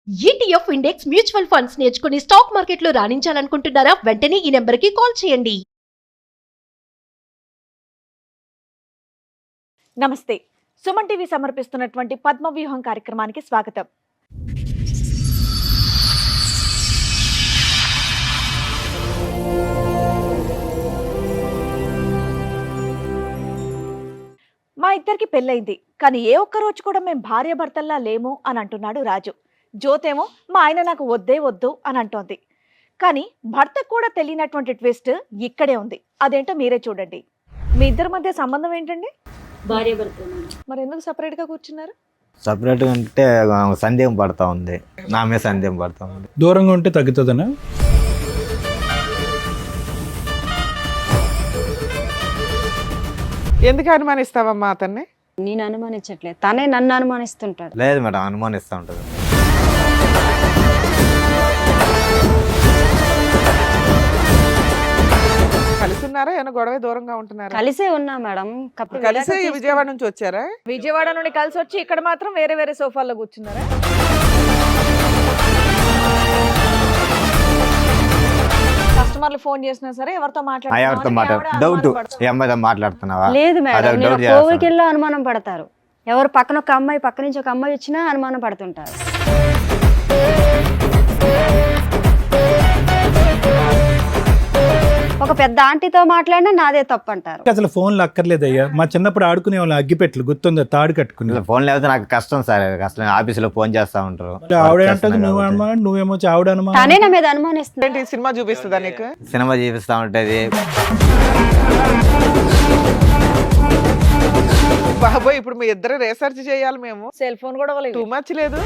ETF index mutual funds నేర్చుకుని stock మార్కెట్లో రాణించాలనుకుంటున్నారా? వెంటనే ఈ నెంబర్కి కాల్ చేయండి. నమస్తే. సుమన్ టీవీ సమర్పిస్తున్నటువంటి పద్మవ్యూహం కార్యక్రమానికి స్వాగతం. మా ఇద్దరికి పెళ్ళైంది, కానీ ఏ ఒక్క రోజు కూడా మేము భార్యాభర్తల్లా లేము అని అంటున్నాడు రాజు. జ్యోతేమో మా ఆయన నాకు వద్దే వద్దు అని అంటోంది. కానీ భర్తకు కూడా తెలియనటువంటి ట్విస్ట్ ఇక్కడే ఉంది. అదేంటో మీరే చూడండి. మీ ఇద్దరి మధ్య సంబంధం ఏంటండి? భార్యాభర్త. మరి ఎందుకు సపరేట్ గా కూర్చున్నారు? సపరేట్గా ఉంటే సందేహం పడతా ఉంది, నా మీద సందేహం పడతా ఉంది. దూరంగా ఉంటే తగ్గుతుందనా? ఎందుకు అనుమానిస్తావమ్మా అతన్ని? నేను అనుమానించట్లేదు, తనే నన్ను అనుమానిస్తుంటాడు. లేదు మేడం, అనుమానిస్తూ ఉంటుంది. కలిసి ఉన్నారా? ఏమైనా గొడవ దూరంగా ఉంటున్నారా? కలిసే ఉన్నా మేడం. కలిసే విజయవాడ నుంచి వచ్చారా? విజయవాడ నుండి కలిసి వచ్చి ఇక్కడ మాత్రం వేరే వేరే సోఫాల్లో కూర్చున్నారా? కస్టమర్లు ఫోన్ చేసినా సరే ఎవరితో డౌట్ ఈ అమ్మాయితో మాట్లాడుతున్నావా? లేదు మేడం, అదొక నేను doubt చేస్తాను. కోవికెళ్ళి అనుమానం పడతారు. ఎవరు పక్కన ఒక అమ్మాయి, పక్క నుంచి ఒక అమ్మాయి వచ్చినా అనుమానం పడుతుంటారు. ఒక పెద్ద ఆంటీతో మాట్లాడినా నాదే తప్పు అంటారు. అసలు ఫోన్లు అక్కర్లేదయ్యా. మా చిన్నప్పుడు ఆడుకునే వాళ్ళు అగ్గిపెట్లు గుర్తుందా? తాడు కట్టుకుని. ఫోన్ లేకపోతే నాకు కష్టం సార్. అసలు ఆఫీసులో ఫోన్ చేస్తా ఉంటారు. ఆవిడ అంటది నువ్వు అనుమానం, నువ్వేమో ఆవిడ అనుమానం. తనే నా మీద అనుమానిస్తుంది. ఏంటి సినిమా చూపిస్తుందా నీకు? సినిమా చూపిస్తా ఉంటది. బాబోయ్, ఇప్పుడు మీ ఇద్దరు రీసెర్చ్ చేయాలి మేము. సెల్ ఫోన్ కూడా టూ మచ్ లేదు.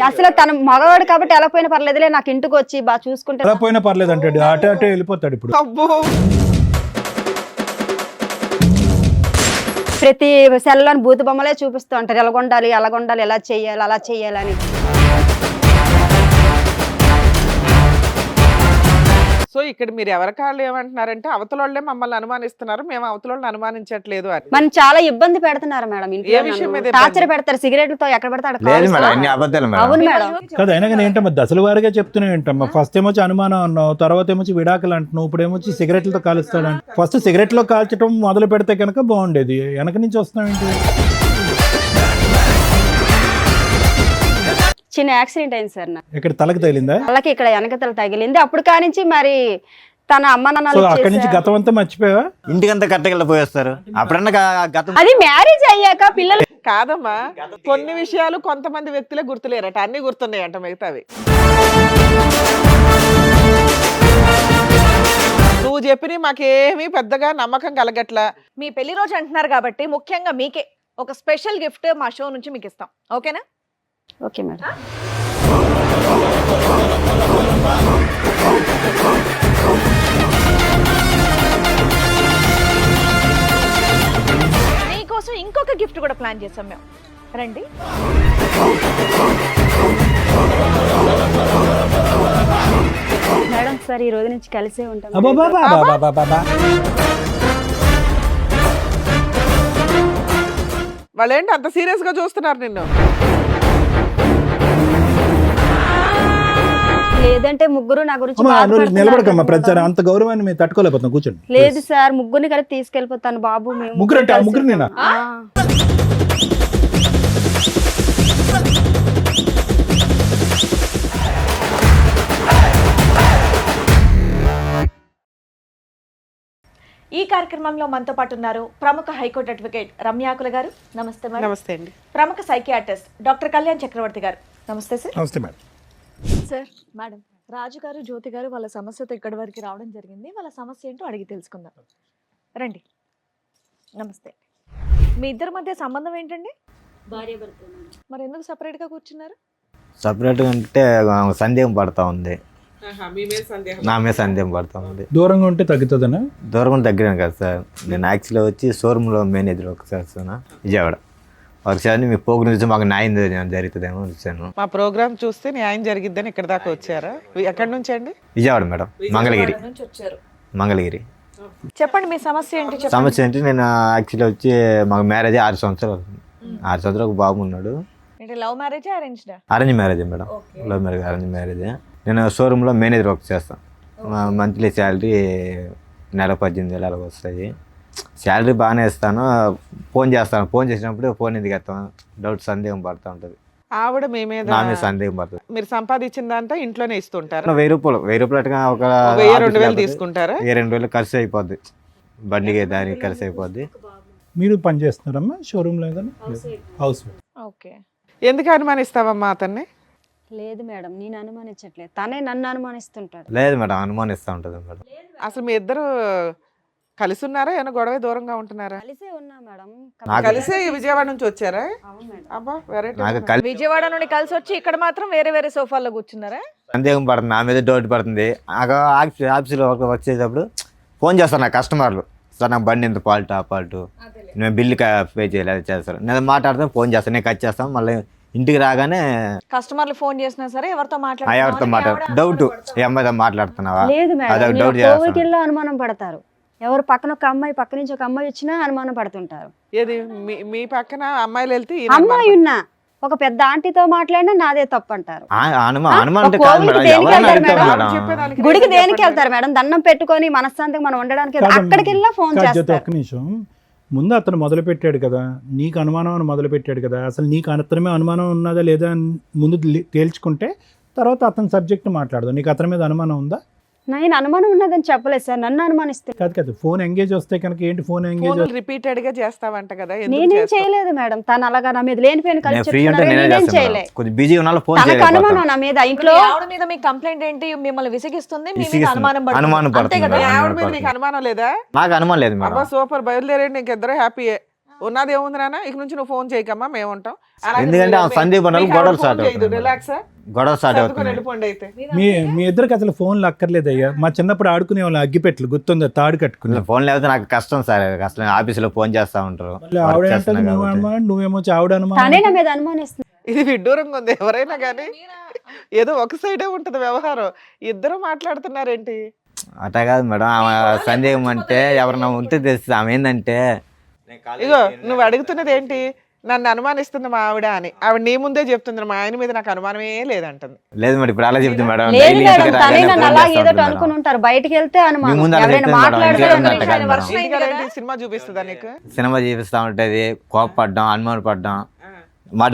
అసలు తన మగవాడు కాబట్టి ఎలా పోయినా పర్లేదులే, నాకు ఇంటికి వచ్చి బాగా చూసుకుంటే ఎలా పోయినా పర్లేదు అంటాడు. అటే అటే వెళ్ళిపోతాడు. ఇప్పుడు అబ్బో, ప్రతి సెల్లోని బూతు బొమ్మలే చూపిస్తూ ఉంటారు. ఎలాగొండాలి, ఎలాగొండాలి, ఎలా చేయాలి, అలా చేయాలని. సో ఇక్కడ మీరు ఎవరి కాళ్ళు ఏమంటున్నారంటే అవతల వాళ్ళే మమ్మల్ని అనుమానిస్తున్నారు, మేము అవతల వాళ్ళని అనుమానించట్లేదు అని. మనం చాలా ఇబ్బంది పెడుతున్నారు మేడం. ఏ విషయం మీద టార్చర్ పెడతారు, సిగరెట్లతో ఎక్కడ పెడతాడు. లేదు మేడం, అన్ని అబద్ధాలు మేడం. అవును మేడం. కదా, అయినా కానీ ఏంటమ్మా దశల వారిగా చెప్తూనే ఏంటమ్మా. ఫస్ట్ ఏమొచ్చి అనుమానం అన్నావు, తర్వాత ఏమొచ్చి విడాకులు అంటున్నావు, ఇప్పుడు ఏమొచ్చి సిగరెట్లతో కాలుస్తాడు. ఫస్ట్ సిగరెట్లో కాల్చడం మొదలు పెడితే కనుక బాగుండేది. వెనక నుంచి వస్తున్నావేంటి? చిన్న యాక్సిడెంట్ అయింది సార్ నాకు. ఇక్కడ తలకు తగిలిందా? వాళ్ళకి ఇక్కడ వెనకతల తగిలింది. అప్పుడు కానించి మరి తన అమ్మ సో అక్కడి నుంచి గతం అంతా మర్చిపోయావా? ఇంటికంతా కట్టగల పోయేస్తారు. అప్పుడన్నా గతం అది మ్యారేజ్ అయ్యాక పిల్లలు కాదమ్మా, కొన్ని విషయాలు కొంతమంది వ్యక్తులే గుర్తులేరట, అన్ని గుర్తున్నాయంట మిగతావి. నువ్వు చెప్పిన మాకేమీ పెద్దగా నమ్మకం కలగట్లా. మీ పెళ్లి రోజు అంటున్నారు కాబట్టి ముఖ్యంగా మీకే ఒక స్పెషల్ గిఫ్ట్ మా షో నుంచి మీకు ఇస్తాం. ఓకేనా? Okay madam. మీకోసం ఇంకొక గిఫ్ట్ కూడా ప్లాన్ చేసాం మేము. రండి. మేడం సార్ ఈ రోజు నుంచి కలిసే ఉంటాం. అబ్బబ్బబ్బబ్బబ్బబ్బబ్బ. వాళ్ళేంటి అంత సీరియస్ గా చూస్తున్నారు నిన్ను? లేదంటే ముగ్గురు నా గురించి అమ్మా, నువ్వు బాధపడుతున్నారు నిలబడకమ్మా. కదా. ప్రతిసారి అంత గౌరవాన్ని మేము తట్టుకోలేకపోతున్నాం. కూర్చోండి. లేదు సార్, ముగ్గురిని కలిపి తీసుకెళ్ళిపోతాను బాబు. మేము ముగ్గురు అంటే ఆ కలిసి ముగ్గురు నేనా? ఆ. ఈ కార్యక్రమంలో మనతో పాటు ఉన్నారు ప్రముఖ హైకోర్టు అడ్వకేట్ రమ్యాకుల గారు. నమస్తే మేడం. నమస్తే అండి. ప్రముఖ సైకియాట్రిస్ట్ డాక్టర్ కళ్యాణ్ చక్రవర్తి గారు. నమస్తే సార్. నమస్తే మేడం. సార్, మేడం, రాజు గారు, జ్యోతి గారు వాళ్ళ సమస్యతో ఇక్కడి వరకు రావడం జరిగింది. వాళ్ళ సమస్య ఏంటో అడిగి తెలుసుకుందాం. రండి. నమస్తే. మీ ఇద్దరి మధ్య సంబంధం ఏంటండి? భార్యాభర్త. మరి ఎందుకు సపరేట్ గా కూర్చున్నారు? సపరేట్గా ఉంటే సందేహం పడతా ఉంది, నా మీద సందేహం పడతా ఉంది. దూరంగా ఉంటే తగ్గుతుందనా? దూరం తగ్గినాను కదా సార్. నేను యాక్చువల్గా వచ్చి షోరూంలో మేనేజర్ ఒకసారి విజయవాడ ఒకసారి మీ ప్రోగ్రామ్ చూసి మాకు న్యాయం జరుగుతుందేమో వచ్చాను. మా ప్రోగ్రామ్ చూస్తే న్యాయం జరిగిద్దని ఇక్కడ దాకా వచ్చారా? ఎక్కడి నుంచి అండి? విజయవాడ మేడం, మంగళగిరి. నుంచి వచ్చారు. మంగళగిరి. చెప్పండి మీ సమస్య ఏంటి? సమస్య ఏంటి, నేను యాక్చువల్లీ వచ్చి మాకు మ్యారేజ్ 6 సంవత్సరాలు అవుతుంది. 6 సంవత్సరాలు ఒక బాబు ఉన్నాడు. అంటే love marriage arranged? Arrange marriage madam. Love marriage, arrange marriage. నేను షోరూంలో మేనేజర్ వర్క్ చేస్తాను. మంత్లీ శాలరీ నెల 18,000 అలా వస్తాయి. శాలరీ బాగానే ఇస్తాను. ఫోన్ చేస్తాను. ఫోన్ చేసినప్పుడు ఫోన్ ఎందుకు ఎత్తాను డౌట్, సందేహం పడుతూ ఉంటుంది. ఆవిడ మీ మీద నా మీద సందేహం పడుతుంది. మీరు సంపాదించిందంతా ఇంట్లోనే ఇస్తుంటారు. 1000 రూపాయలు అట్లా ఒక 2,000 తీసుకుంటారా? 2,000 ఖర్చు అయిపోద్ది, బండికి దానికి ఖర్చు అయిపోద్ది. మీరు పని చేస్తున్నారమ్మా షోరూంలో ఏదైనా? House wife. ఓకే. ఎందుకు అనుమానిస్తావమ్మా అతన్ని? లేదు మేడం, నేను అనుమానించట్లేదు, తనే నన్ను అనుమానిస్తుంటాడు. లేదు మేడం, అనుమానిస్తూ ఉంటుంది మేడం. అసలు మీ ఇద్దరు కలిసి ఉన్నారా, ఏమైనా గొడవ దూరంగా ఉంటున్నారా? కలిసే ఉన్నా మేడం. కలిసే విజయవాడ నుంచి వచ్చారా? అవును మేడం. అబ్బా వెరైటీ. నాకు కలిసి విజయవాడ నుండి కలిసి వచ్చి ఇక్కడ మాత్రం వేరే వేరే సోఫాల్లో కూర్చున్నారా? సందేహం పడుతుంది, నా మీద డౌట్ పడుతుంది. ఆఫీస్లో వర్క్ చేసేటప్పుడు ఫోన్ చేస్తాను నా కస్టమర్లు, సార్ నాకు బండి ఎంత ఫాల్ట్, ఆ ఫాల్ట్, నేను బిల్లు పే చేయాలి, అది చేస్తారు. నేను మాట్లాడితే ఫోన్ చేస్తాను, నేను కట్ చేస్తాను. మళ్ళీ ఇంటికి రాగానే కస్టమర్లు ఫోన్ చేసినా సరే ఎవరితో ఎవరితో డౌట్, ఈ అమ్మాయితో మాట్లాడుతున్నావా, లేదు అదొక మేడం, డౌట్ కోవికిల్లో అనుమానం పడతారు. ఎవరు పక్కన ఒక అమ్మాయి, పక్క నుంచి ఒక అమ్మాయి వచ్చినా అనుమానం పడుతుంటారు. ఏది మీ పక్కన అమ్మాయిలు వెళ్తే అమ్మాయి ఉన్నా ఒక పెద్ద ఆంటీతో మాట్లాడినా నాదే తప్పు అంటారు. అనుమానం అంటే ఒక కాదు కోవిల్కి మేడం, దేనికి ఎవరైనా వెళ్తారు అడుగుతారు మేడం? మేడం. గుడికి దేనికి వెళ్తారు మేడం? దండం పెట్టుకొని మనశ్శాంతిగా మనం ఉండడానికి అక్కడికి వెళ్ళా ఫోన్ చేస్తారు. ఒక్క నిమిషం, ముందు అతను మొదలు పెట్టాడు కదా, నీకు అనుమానం అని మొదలు పెట్టాడు కదా, అసలు నీకు అతని అనుమానం ఉన్నదా లేదా అని ముందు తేల్చుకుంటే తర్వాత అతని సబ్జెక్ట్ మాట్లాడదు. నీకు అతని మీద అనుమానం ఉందా? నేను అనుమానం ఉన్నదని చెప్పలేదు సార్, నన్ను అనుమానిస్తే. కాదు ఫోన్ ఎంగేజ్ వస్తే కనుక ఏంటి ఫోన్ ఎంగేజ్? రిపీటెడ్ గా చేస్తావంట కదా, ఎందుకు నేనేం చేస్తావు? చేయలేదు మేడం, తను అలాగా నా మీద లేనిపోయిన నేను ఫ్రీ ఉంటే నేనే నేనేం చేస్తాను చేయలే. మేడం. కొద్దిగా బిజీ ఉన్నా ఫోన్ తనకు అనుమానం నా మీద. ఇంట్లో ఆవిడ మీద మీ కంప్లైంట్ ఏంటి? మిమ్మల్ని విసిగిస్తుంది, మీ మీద విసిగిస్తుంది. అనుమానం అనుమానం పడుతుంది. అంతే పడుతుంది కదా? మీ ఆవిడ మీద నీకు అనుమానం లేదా? నాకు అనుమానం లేదు మేడం. అబ్బా సూపర్, బయలుదేరండి, ఇంకిద్దరు హ్యాపీయే. ఉన్నది ఏముంది నాన్న, ఇక నుంచి నువ్వు ఫోన్ చేయకమ్మా, మేము ఉంటాం. ఎందుకంటే ఆ సందీప్ అన్నోళ్ళు గొడవలు స్టార్ట్ అవుతుంది. రిలాక్స్ గొడవ స్టార్ట్ అవుతుంది. వెళ్ళిపోండి అయితే. మీ ఇద్దరికి అసలు ఫోన్లు అక్కర్లేదయ్యా. మా చిన్నప్పుడు ఆడుకునే వాళ్ళు అగ్గిపెట్లు గుర్తుందా, తాడు కట్టుకుని. ఫోన్ లేకపోతే నాకు కష్టం సార్, అసలు ఆఫీసులో ఫోన్ చేస్తా ఉంటారు. మళ్ళీ ఆవిడ వర్క్ అంటే చేస్తున్నా నువ్వు కాబట్టి. అనుమానం, నువ్వేమో ఆవిడ తనే అనుమానం. నా మీద అనుమానిస్తుంది. ఇది విడ్డూరంగా ఉంది. ఎవరైనా కానీ ఏదో ఒక సైడే ఉంటది వ్యవహారం, ఇద్దరు మాట్లాడుతున్నారేంటి? అట్లా కాదు మేడం, ఆమె సందేహం అంటే ఎవరన్నా ఉంటే తెలుస్తుంది. ఆమె ఏంటంటే ఇగో నువ్వు అడుగుతున్నది ఏంటి, నన్ను అనుమానిస్తుంది మా ఆవిడ అని. ఆవిడ నీ ముందే చెప్తుంది, మా ఆయన మీద నాకు అనుమానమే లేదంటుంది. లేదు మేడం, ఇప్పుడు అలా చెప్తుంది మేడం. లేదు డైలీ మేడం, ఇంటికి తనే రాగానే నన్ను ఫోన్ అలా చేస్తా ఏదో ఉంటుంది అనుకుని మేడం. ఉంటారు. బయటికి వెళ్తే అనుమానం, మీ ముందు అలా ఎవరైనా చెప్తుంది మేడం, మాట్లాడితే ఇంటికి అనుమానం. రాగానే ఆయన వర్షం అయింది కదా? సినిమా చూపిస్తుందా నీకు? సినిమా చూపిస్తా ఉంటది, కోపపడ్డాం, అనుమానం పడ్డాం,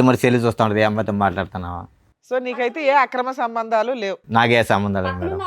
మరి చెల్లి చూస్తా ఉంటది, ఏ అమ్మాయితో మాట్లాడుతున్నావా. సో నీకైతే ఏ అక్రమ సంబంధాలు లేవు? నాకే సంబంధాలు లేదు మేడం.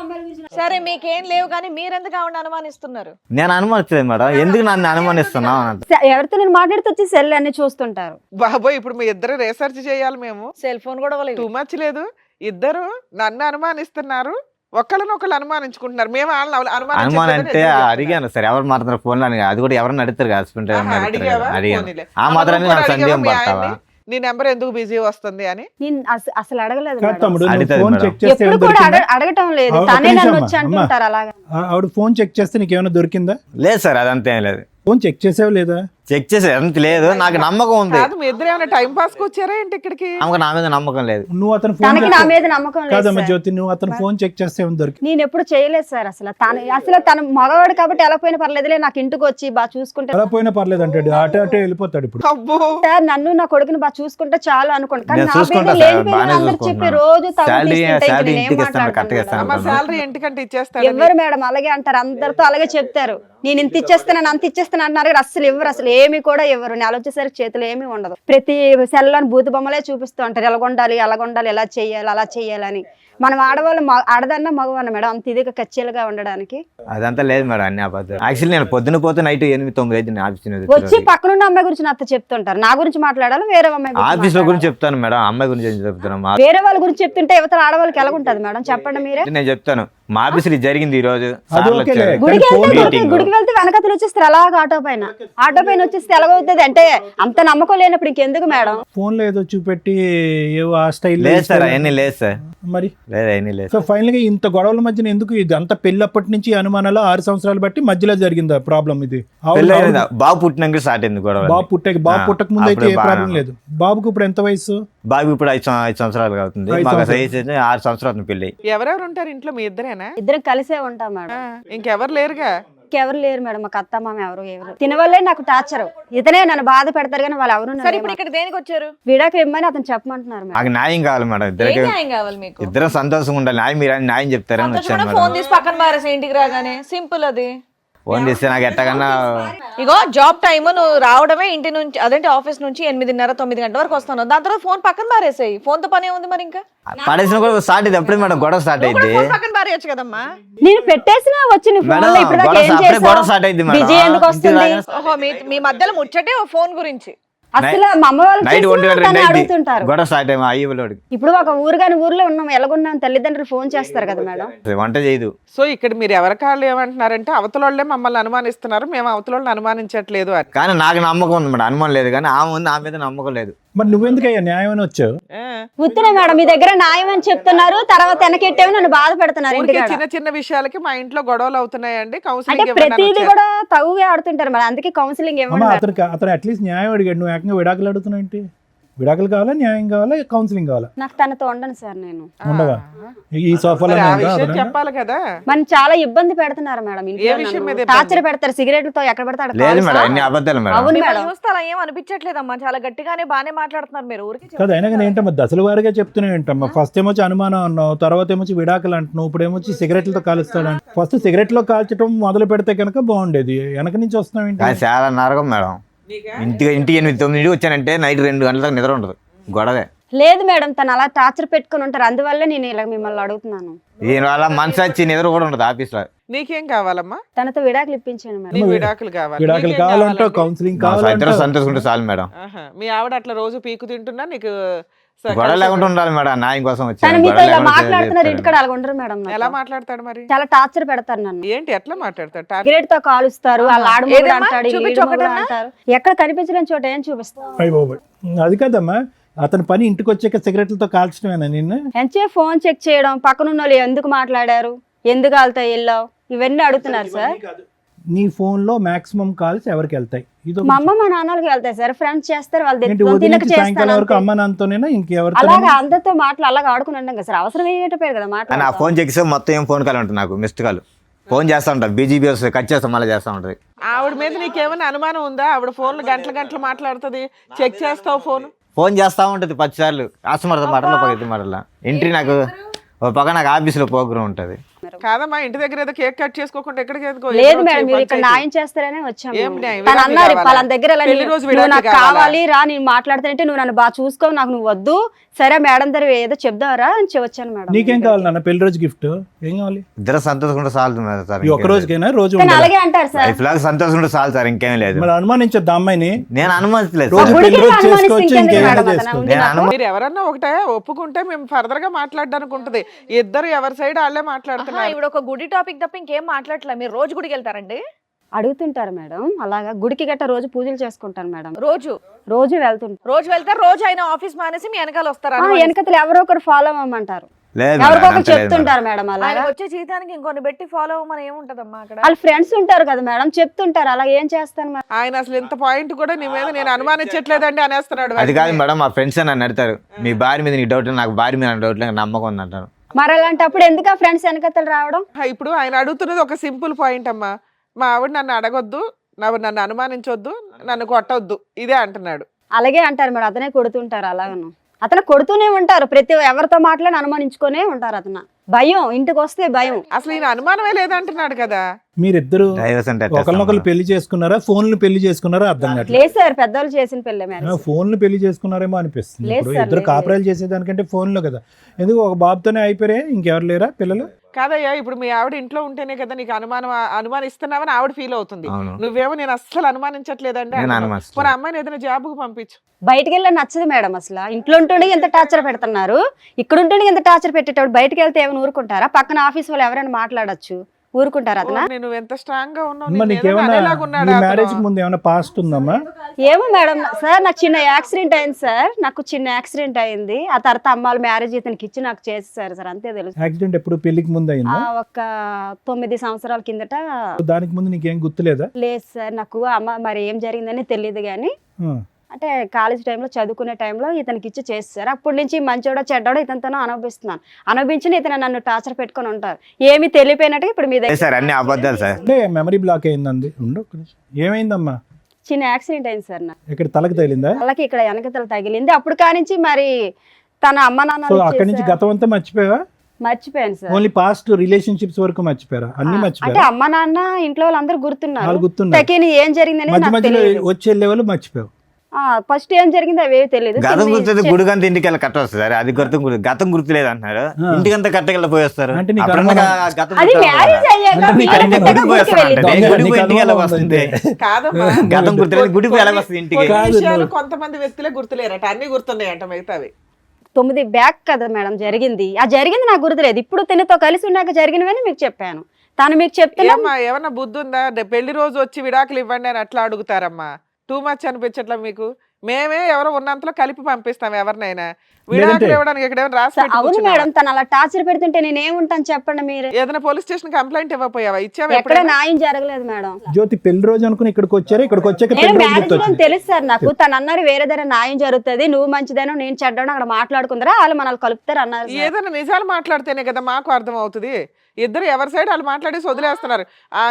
సరే మీకేం లేవు కానీ మీరెందుకు ఆవిడ అనుమానిస్తున్నారు? నేను అనుమానించలేదు మేడం, ఎందుకు నన్ను అనుమానిస్తున్నావు అని అంట. ఎవరితో నేను మాట్లాడితే వచ్చి సెల్ అన్ని చూస్తుంటారు. బాబోయ్, ఇప్పుడు మీ ఇద్దరు రీసెర్చ్ చేయాలి మేము. సెల్ ఫోన్ కూడా లేదు. టూ మచ్ లేదు. ఇద్దరు నన్ను అనుమానిస్తున్నారు, ఒకళ్ళనొకళ్ళు అనుమానించుకుంటున్నారు. మేము వాళ్ళని అనుమానం అంటే అడిగాను సార్, ఎవరు మాట్లాడుతున్నారు ఫోన్ లో అని. అది కూడా ఎవరన్నా అడుగుతారు కదా, హస్బెండ్ అడిగావా? అడిగాను. పోనీలే. ఆ మాత్రాన్ని అమ్మ, నాకు నువ్వు సందేహం కూడా పడతావా? అడిగావా నీ నెంబర్ ఎందుకు బిజీ వస్తుంది అని? నేను అసలు అడగలేదు కాదు మేడం. తమ్ముడు, నువ్వు అడుగుతుంది ఫోన్ మేడం. చెక్ చేస్తే ఎప్పుడు ఏమైనా కూడా దొరికిందా? అడగటం లేదు, ఒక్క తనే నిమిషం నన్ను అమ్మా, వచ్చి అమ్మా. అంటుంటారు అలాగా. ఆవిడ ఫోన్ చెక్ చేస్తే నీకేమైనా దొరికిందా? లేదు సార్, అదంతా ఏం లేదు. ఫోన్ చెక్ చేసావు లేదా? చెక్ చేసి అంత లేదు, నాకు నమ్మకం ఉంది. కాదు, మీ ఇద్దరు ఏమైనా టైం పాస్ కి వచ్చారా ఏంటి ఇక్కడికి? ఆమెకు నా మీద నమ్మకం లేదు. నువ్వు అతను ఫోన్ తనకి నా మీద నమ్మకం లేదు కాదమ్మా సార్. జ్యోతి, నువ్వు అతను ఫోన్ చెక్ చేస్తే ఏమైనా దొరికింది? నేను ఎప్పుడు చేయలేదు సార్. అసలు తన మగవాడు కాబట్టి ఎలా పోయినా పర్లేదులే, నాకు ఇంటికి వచ్చి బాగా చూసుకుంటే అలా పోయినా పర్లేదు అంటాడు, అటే అటే వెళ్ళిపోతాడు. ఇప్పుడు అబ్బో, సార్ నన్ను నా కొడుకుని బాగా చూసుకుంటే చాలు అనుకోండి. కానీ నేను నా చూసుకుంటా పేరు సార్, లేని పేరు బాగానే అందరికి చెప్పి చూసుకుంటున్నాను. రోజు తగులు శాలరీ తీస్తుంటే ఇంక శాలరీ నేనేం ఇంటికి ఇస్తాను, మాట్లాడతాను కరెక్ట్గా ఇస్తాను. అమ్మ శాలరీ ఇంటికంటే ఇచ్చేస్తాడు. ఎవరు మేడం అలాగే అంటారు, అందరితో అలాగే చెప్తారు. నేను ఇంత ఇచ్చేస్తాను అంత ఇచ్చేస్తాను అంటున్నారు కానీ అసలు ఇవ్వరు, అసలు ఏమి కూడా ఇవ్వరు. నెల వచ్చేసరికి చేతిలో ఏమీ ఉండదు. ప్రతి సెల్లోని భూత బొమ్మలే చూపిస్తూ ఉంటారు, ఎలాగొండాలి అలాగొండాలి, ఎలా చెయ్యాలి అలా చెయ్యాలని. మనం ఆడవాళ్ళు ఆడదన్నా మగవన్న మేడం అంత ఇదిగా కచ్చీలుగా ఉండడానికి. అదంతా లేదు మేడం, అన్ని అబద్ధాలు. యాక్చువల్లీ నేను పొద్దున పోతే నైట్ 8-9 అయితే ఆఫీస్ వచ్చి పక్కనున్న అమ్మాయి గురించి నాతో చెప్తుంటారు. నా గురించి మాట్లాడాలి, వేరే అమ్మాయి గురించి ఆఫీస్ లో మాట్లాడాలా? గురించి చెప్తాను మేడం, అమ్మాయి గురించి ఏం చెప్తాను. వేరే వాళ్ళ గురించి చెప్తుంటే యువతల ఆడవాళ్ళకి ఎలా ఉంటది మేడం చెప్పండి మీరే. నేను చెప్తాను, మా ఆఫీస్ లో జరిగింది ఈ రోజు. అది సార్లు ఓకేలే. వచ్చారు. గుడికి కానీ ఫోన్ వెళ్తే మీటింగ్. గుడికి వెళ్తే వెనకతలు వచ్చేస్తారు అలాగ ఆటో పైన వచ్చేస్తే ఎలాగవుతుంది అంటే అంత నమ్మకం లేనప్పుడు ఇంకెందుకు మేడం. ఫోన్ లో ఏదో చూపెట్టి ఏవో ఆ స్టైల్ లేదు సార్, అవన్నీ లేదు సార్, మరి. లేదు అవన్నీ లేదు. సో ఫైనల్ గా ఇంత గొడవల మధ్యన ఎందుకు ఇది అంత పెళ్ళప్పటి నుంచి అనుమానాలు 6 సంవత్సరాలు బట్టి మధ్యలో జరిగిందా ప్రాబ్లం ఇది? పెళ్ళి అయిందా? బాబు పుట్టినాక స్టార్ట్ అయింది గొడవ. బాబు పుట్టక ముందు అయితే ఏ అప్పుడు ప్రాబ్లం బాగా లేదు. బాబుకు ఇప్పుడు ఎంత వయసు? బాబు ఇప్పుడు 5 సంవత్సరాలు అవుతుంది. 5 మాకు సంవత్సరాలు. వయసు అయితే 6 సంవత్సరాలు పెళ్ళి. ఎవరెవరు ఉంటారు ఇంట్లో? మీ ఇద్దరేనా? ఇద్దరం కలిసే ఉంటాం మేడం. ఇంకెవరు లేరుగా? ఎవరు లేరు మేడం, మాకు అత్త మామ ఎవరు తినవల్లే నాకు టార్చర్. ఇతనే నన్ను బాధ పెడతారు కానీ వాళ్ళు ఎవరు సరే ఇప్పుడు ఇక్కడ దేనికి వచ్చారు? విడాకులు ఇమ్మని అతను చెప్పమంటున్నారు మేడం. నాకు న్యాయం కావాలి మేడం, ఏం ఇద్దరికి న్యాయం కావాలి మీకు? ఇద్దరం సంతోషంగా ఉండాలి. మీరు న్యాయం చెప్తారని వచ్చాను ఫోన్ మేడం. తీసి పక్కన పారేసి ఇంటికి రాగానే సింపుల్ అది. ఫోన్ చేస్తే నాకు ఎట్టకన్నా ఇగో జాబ్ టైమ్ నువ్వు రావడమే ఇంటి నుంచి, అదేంటి ఆఫీస్ నుంచి 8:30 9 గంటల వరకు వస్తాను. దాని తర్వాత ఫోన్ పక్కన పారేసాయి. ఫోన్ తో పని ఉంది మరి ఇంకా పడేసిన కూడా స్టార్ట్ అయింది అప్పుడే మేడం, గొడవ స్టార్ట్ అయింది ఫోన్ పక్కన పారేయచ్చు కదమ్మా. నేను పెట్టేసినా వచ్చి నీ ఫోన్ లో మేడం, ఇప్పుడు గొడవ ఏం అప్పుడే గొడవ చేసావు? స్టార్ట్ అయింది మేడం. బిజీ ఎందుకు వస్తుంది? ఓహో మీ మధ్యలో ముచ్చటే ఓ ఫోన్ గురించి. అసలు మా అమ్మ వాళ్ళు నైట్ చేసినా 1:00 తను 2 అడుగుతుంటారు. గొడవ స్టార్ట్ అయ్యి అయ్యలోడికి ఇప్పుడు ఒక ఊరులో ఉన్నాం, ఎలాగున్నాం, తల్లిదండ్రులు ఫోన్ చేస్తారు కదా మేడం. వంట చేయదు. సో ఇక్కడ మీరు ఎవరికాళ్ళు ఏమంటున్నారంటే అవతలోళ్ళే మమ్మల్ని అనుమానిస్తున్నారు, మేము అవతలోళ్ళని అనుమానించట్లేదు అని. కానీ నాకు నమ్మకం ఉంది మేడం, అనుమానం లేదు. కానీ ఆమె ఉంది, ఆమె మీద నమ్మకం లేదు. మరి నువ్వెందుకయ్యా న్యాయం అని వచ్చావు? ఉత్తరే మేడం, మీ దగ్గర న్యాయం అని చెప్తున్నారు, తర్వాత వెనకెట్టేవి నన్ను బాధ పెడుతున్నారు ఊరికే ఇంటికాడ. చిన్న చిన్న విషయాలకి మా ఇంట్లో గొడవలు అవుతున్నాయండి, అంటే కౌన్సిలింగ్ ప్రతిదీ కూడా తగుగా ఆడుతుంటారు మేడం, అందుకే కౌన్సిలింగ్ అమ్మ ఇవ్వండి. అతను అట్లీస్ట్ న్యాయం అడిగాడు, నువ్వు ఏకంగా విడాకులు అడుగుతున్నావు ఏంటి? విడాకులు కావాలా, న్యాయం కావాలా, కౌన్సిలింగ్ కావాలా? నాకు తనతో ఉండను సార్ నేను. ఉండవా? ఈ సోఫాలో ఆ విషయం చెప్పాలి కదా. మనం చాలా ఇబ్బంది పెడుతున్నారు మేడం ఏ విషయం మీద ఇంట్లో. ఇబ్బంది? టార్చర్ పెడతారు, సిగరెట్లతో ఎక్కడ పెడతాడు. లేదు మేడం, అన్ని అబద్ధాలు మేడం. అవును మిమ్మల్ని మేడం. చూస్తే అలా ఏం అనిపించట్లేదమ్మా, చాలా గట్టిగానే బానే మాట్లాడుతున్నారు మీరు. ఊరికి కదా అయినా కానీ ఏంటమ్మా దశల వారిగా చెప్తున్నావు ఏంటమ్మా? ఫస్ట్ ఏమొచ్చి అనుమానం అన్నావు, తర్వాత ఏమొచ్చి విడాకులు అంటున్నావు, ఇప్పుడు ఏమొచ్చి సిగరెట్లతో కాలుస్తాడు. ఫస్ట్ సిగరెట్లో కాల్చడం మొదలు పెడితే కనుక బాగుండేది, వెనక నుంచి వస్తున్నావు ఏంటి? కానీ చాలా నరకం మేడం. ఇంటికి 8 9 వచ్చానంటే నైట్ 2 గంటల దాకా నిద్ర ఉండదు, గొడవే. లేదు మేడం, తను అలా టార్చర్ పెట్టుకుని ఉంటారు, అందువల్లే నేను ఇలా మిమ్మల్ని అడుగుతున్నాను. దీనివల్ల మనసు వచ్చి నిద్ర కూడా ఉండదు ఆఫీస్లో. నీకేం కావాలమ్మా? తనతో విడాకులు ఇప్పించాను మేడం. నీకు విడాకులు కావాలి. విడాకులు నీకేం కావాలంటావు, కావాలండి? కౌన్సిలింగ్ ఇద్దరు కావాలంటావు. సంతోషంగా చాలు మేడం. ఆహా. మీ ఆవిడ అట్లా రోజు పీకు తింటున్నా నీకు గొడవ లేకుండా ఉండాలి మేడం, న్యాయం కోసం తను వచ్చాను. మీతో గొడవ ఇలా లేకుండా మాట్లాడుతున్నారు, చేస్తాడు. ఇంటికాడ అలా ఉండరు మేడం. నాతో. ఎలా మాట్లాడతాడు మరి? చాలా టార్చర్ పెడతారు నన్ను. ఏంటి ఎట్లా మాట్లాడతాడు? సిగరెట్ తో కాలుస్తారు, వాళ్ళ ఆడమూడు ఏదమ్మా? అంటాడు, చూపించు ఈడు మొగుడు ఒకటన్నా? అంటారు. ఎక్కడ కనిపించలేని చోట ఏం చూపిస్తారు. అయ్య బాబోయ్. అది కాదమ్మా, అతని పని ఇంటికి వచ్చాక సిగరెట్లతో కాల్చడమేనా నిన్ను? ఎంచే ఫోన్ చెక్ చేయడం, పక్కన ఉన్న వాళ్ళు ఎందుకు మాట్లాడారు, ఎందుకు వాళ్ళతో వెళ్ళావు, ఇవన్నీ అడుగుతున్నారు సార్. నీ ఫోన్ లో మాక్సిమం కాల్స్ ఎవరికి వెళ్తాయి? ఇది మా అమ్మ మా నాన్నలకి వెళ్తాయి సార్, ఫ్రెండ్స్ చేస్తారు, వాళ్ళు ఏంటి తెచ్చుకొని ఉదయం తినక నుంచి సాయంకాలం వరకు చేస్తాను. అమ్మ నాన్నతోనేనా ఇంకెవరితో? అలాగా అందరితో మాటలు అలాగా ఆడుకుని ఉంటాం కదా సార్, అవసరం ఏంటో కదా కానీ ఆ మాట్లాడు. ఫోన్ చెక్కిస్తే మొత్తం ఏం ఫోన్ కాల్ ఉంటుంది, నాకు మిస్డ్ కాల్. ఫోన్ చేస్తా ఉంటా, బీజీబీ వస్తుంది, కట్ చేస్తా, మళ్ళీ చేస్తా ఉంటుంది. ఆవిడ మీద నీకేమైనా అనుమానం ఉందా? ఆవిడ ఫోన్లు గంటలు మాట్లాడుతుంది, చెక్ చేస్తావు ఫోన్? ఫోన్ చేస్తా ఉంటుంది 10 సార్లు, కస్టమర్తో మాటలు పగిద్ది మాటల. ఎంట్రీ నాకు ఒక పక్క నాకు ఆఫీస్లో ప్రోగ్రామ్ ఉంటుంది. కాదమ్మా, ఇంటి దగ్గర ఏదో కేక్ కట్ చేసుకోకుండా ఎక్కడికి ఎందుకో? లేదు మేడం, మీరు ఇక్కడ న్యాయం చేస్తారనే వచ్చాము. ఏం న్యాయం? తను విడాకులు అన్నారు కావాలా? వాళ్ళ దగ్గర ఇలా పెళ్లి నువ్వు రోజు విడాకులు నాకు కావాలా? కావాలి రా, నేను మాట్లాడుతానంటే నువ్వు నన్ను బాగా చూసుకో, నాకు నువ్వు వద్దు, సరే మేడం దగ్గర ఏదో చెప్దావరా అని వచ్చాను మేడం. నీకేం కావాలి నాన్న? పెళ్లి రోజు గిఫ్ట్ ఏం కావాలి? ఇద్దరు సంతోషంగా చాలు సార్. ఈ ఒక్క రోజుకైనా రోజు కానీ ఉండాలి. అలాగే అంటారు సార్. లైఫ్ లాగా సంతోషంగా చాలు సార్, ఇంకేం లేదు. మరి అనుమానించద్దు అమ్మాయిని. నేను అనుమతిలేదు రోజు సార్. పెళ్లి రోజు గుడికి చేసుకోవచ్చు, అనుమానిస్తే ఇంకేమైనా ఇంకేం మేడం చేసుకోవచ్చు. అతను? నేను అనుమతి మీరు ఎవరన్నా ఒకటే ఒప్పుకుంటే మేము ఫర్దర్ గా మాట్లాడడానికి ఉంటది. ఇద్దరు ఎవరి సైడ్ వాళ్ళే మాట్లాడుతున్నారు. ఇప్పుడు ఒక గుడి టాపిక్ తప్ప ఇంకేం మాట్లాడట్లే. మీరు రోజు గుడికి వెళ్తారండి? అడుగుతుంటారు మేడం, అలాగా గుడికి గట్ట రోజు పూజలు చేసుకుంటాను మేడం, రోజు రోజు వెళ్తుంటారు. రోజు వెళ్తారు, రోజు ఆయన ఆఫీస్ మానేసి మీ వెనకాల వస్తారా? వెనకతలు ఎవరో ఒకరు ఫాలో అవ్వమంటారు, లేదు ఎవరికో మేడం, ఒకరు అంత లేదు మేడం. చెప్తుంటారు మేడం. అలాగా ఆయన వచ్చే జీతానికి ఇంకొన్ని పెట్టి ఫాలో అవ్వమని ఏముంటదమ్మా అక్కడ? వాళ్ళ ఫ్రెండ్స్ ఉంటారు కదా మేడం, చెప్తుంటారు, అలా ఏం చేస్తాను మేడం. ఆయన అసలు ఇంత పాయింట్ కూడా నీ మీద నేను అనుమానించట్లేదండి అనేస్తున్నాడు. అది కాదు మేడం, మా ఫ్రెండ్స్ నన్ను అడతారు, మీ భార్య మీద నీకు డౌట్, నాకు భార్య మీద డౌట్ లేదు, నమ్మకం ఉంది అంటారు. మరి అలాంటప్పుడు ఎందుకు ఆ ఫ్రెండ్స్ వెనకతలు రావడం? ఇప్పుడు ఆయన అడుగుతున్నది ఒక సింపుల్ పాయింట్ అమ్మా, మా ఆవిడ నన్ను అడగొద్దు, నన్ను అనుమానించొద్దు, నన్ను కొట్టొద్దు, ఇదే అంటున్నాడు. అలాగే అంటారు మేడం, అతనే కొడుతుంటారు. అలాగను అతను కొడుతూనే ఉంటారు, ప్రతి ఎవరితో మాట్లాడి అనుమానించుకునే ఉంటారు. అతను భయం, ఇంటికి వస్తే భయం. అసలు ఈయన అనుమానమే లేదంటున్నాడు కదా. మీరిద్దరు డైవర్స్ అంటే ఎట్లా ఒకరినొకరు ఇస్తాం పెళ్లి చేసుకున్నారా, ఫోన్లు పెళ్లి చేసుకున్నారా అర్థం కావట్లేదు. లేదు సార్, పెద్దవాళ్ళు చేసిన పెళ్ళే మ్యారేజ్. ఫోన్లు పెళ్లి చేసుకున్నారేమో అనిపిస్తుంది. లేదు ఇప్పుడు సార్, ఇద్దరు లేదు. కాపురాలు చేసేదానికంటే ఫోన్లో కదా. ఎందుకు ఒక బాబుతోనే అయిపోయారే, ఇంకెవరు లేరా పిల్లలు? కాదయ్యా, ఇప్పుడు మీ ఆవిడ ఇంట్లో ఉంటేనే కదా నీకు అనుమానిస్తున్నావని ఆవిడ ఫీల్ అవుతుంది. అవును. నువ్వేమో నేను అస్సలు అనుమానించట్లేదండి నేను అంటున్నావు. అనుమానిస్తలేదు. పోనీ అమ్మాయిని ఏదైనా జాబ్కు పంపించు. బయటికి వెళ్ళి నచ్చదు మేడం, అసలు ఇంట్లో ఉంటుండే ఎంత టార్చర్ పెడుతున్నారు, ఇక్కడ ఉంటుండే ఎంత టార్చర్ పెట్టేటప్పుడు బయటకు వెళ్తే ఏమైనా ఊరుకుంటారా? పక్కన ఆఫీస్ వాళ్ళు ఎవరైనా మాట్లాడొచ్చు, ఊరుకుంటారా అతను? నువ్వు ఎంత స్ట్రాంగ్ గా ఉన్నావు, అమ్మా, నిన్ను ఏదైనా నీకేమన్నా అనేలాగున్నాడా నీ అతను? మ్యారేజ్ కి ముందు ఏమైనా పాస్ట్ ఉందమ్మా? ఏమో మేడం సార్, నాకు చిన్న యాక్సిడెంట్ అయింది సార్, నాకు చిన్న యాక్సిడెంట్ అయింది. ఆ తర్వాత అమ్మాళ్ళు మ్యారేజ్ ఇతనికి ఇచ్చి నాకు చేసేసారు సార్, అంతే తెలుసు. యాక్సిడెంట్ ఎప్పుడు పెళ్లికి ముందు అయిందా? ఒక 9 సంవత్సరాల కిందట. దానికి ముందు నీకేం గుర్తులేదా? లేదు సార్, నాకు అమ్మ మరి ఏం జరిగిందని తెలియదు కానీ అంటే కాలేజ్ టైంలో చదువుకునే టైంలో ఇతనికి ఇచ్చి చేస్తారు. అప్పటి నుంచి మంచోడో చెడ్డోడో ఇతనితోనో అనుభవిస్తున్నాను. అనుభవించిన ఇతను నన్ను టార్చర్ పెట్టుకొని ఉంటారు. ఏమి తెలియపోయినట్టు ఇప్పుడు మీ దగ్గర సార్ అన్ని అబద్ధాలు సార్. అంటే మెమరీ బ్లాక్ అయిందండి. ఉండు ఒక్క నిమిషం. ఏమైందమ్మా? చిన్న యాక్సిడెంట్ అయింది సార్ నాకు. ఇక్కడ తలకు తగిలిందా? వాళ్ళకి ఇక్కడ వెనకతల తగిలింది. అప్పుడు కానించి మరి తన అమ్మ సో నాన్న అక్కడి నుంచి గతం అంతా మర్చిపోయావా? మర్చిపోయాను సార్. ఓన్లీ పాస్ట్ రిలేషన్షిప్స్ వరకు మర్చిపోయారా? అన్ని అంటే మర్చిపోయారా? అమ్మ నాన్న ఇంట్లో వాళ్ళందరూ గుర్తున్నారు. వాళ్ళు గుర్తున్నారు. తకిని ఏం జరిగిందని మధ్య నాకు మధ్యలో తెలియదు. వచ్చే లెవెల్ మర్చిపోయావు. ఫస్ట్ ఏం జరిగింది అవేవి తెలియదు. గతం గుర్తుంది, గుడికంతా ఇంటికి వెళ్ళి కట్ట వస్తుంది సార్. అది గతం గుర్తులేదు అంటున్నారు. ఇంటికంతా కట్టకెళ్ళి పోయేస్తారు. అంటే నీకు అప్పుడన్నా అనుమానం- గతం అది గుర్తు రావాలి మ్యారేజ్ కదా. అయ్యాక అంటే నీకు పిల్లలు అనుమానం- పుట్టాక గుడికి గుడికి పోయేస్తారు వెళ్ళిద్దాం. అంటే. గుడికి నీకు ఇంటికి ఎలా అనుమానం వస్తుంది? కాదమ్మా గతం గుర్తులేదు, గుడికి ఎలా వస్తుంది ఇంటికి? కొన్ని కాదు విషయాలు నువ్వు. కొంతమంది వ్యక్తులే గుర్తులేరట, అన్ని గుర్తున్నాయంట మిగతావి. 9 బ్యాక్ కదా మేడం జరిగింది. ఆ జరిగింది నాకు గుర్తులేదు. ఇప్పుడు తినతో కలిసి ఉన్నాక జరిగినవని మీకు చెప్పాను. తను మీకు చెప్తున్నా ఏమ్మా ఏమన్నా బుద్ధి ఉందా? పెళ్లి రోజు వచ్చి విడాకులు ఇవ్వండి అని అట్లా అడుగుతారమ్మా. టూ మచ్ అనిపించట్లా మీకు? మేమే ఎవరో ఉన్నంతలో కలిపి పంపిస్తాం ఎవరినైనా. విడాకులు ఇవ్వడానికి ఇక్కడ ఏమైనా రాసి పెట్టి అవును కూర్చున్నావా? మేడం, తను అలా టార్చర్ పెడుతుంటే నేను ఏముంటాను చెప్పండి మీరు. ఏదైనా పోలీస్ స్టేషన్ కంప్లైంట్ ఇవ్వపోయావా? ఇచ్చావా ఎక్కడ ఎప్పుడైనా? న్యాయం జరగలేదు మేడం. జ్యోతి పెళ్లి రోజు అనుకుని ఇక్కడికి వచ్చారా? ఇక్కడికి వచ్చాక నేను పెళ్లి రోజు మ్యారేజ్ లో గుర్తొచ్చింది. తెలుసు సార్ నాకు. తను అన్నారు వేరే దగ్గర న్యాయం జరుగుతుంది, నువ్వు మంచిదేనో నేను చెడ్డానో అక్కడ మాట్లాడుకుందరా వాళ్ళు మనల్ని కలుపుతారు అన్నారు సార్. ఏదైనా నిజాలు మాట్లాడితేనే కదా మాకు అర్థం అవుతుంది. ఇద్దరు ఎవరి సైడ్ వాళ్ళు మాట్లాడేసి వదిలేస్తున్నారు.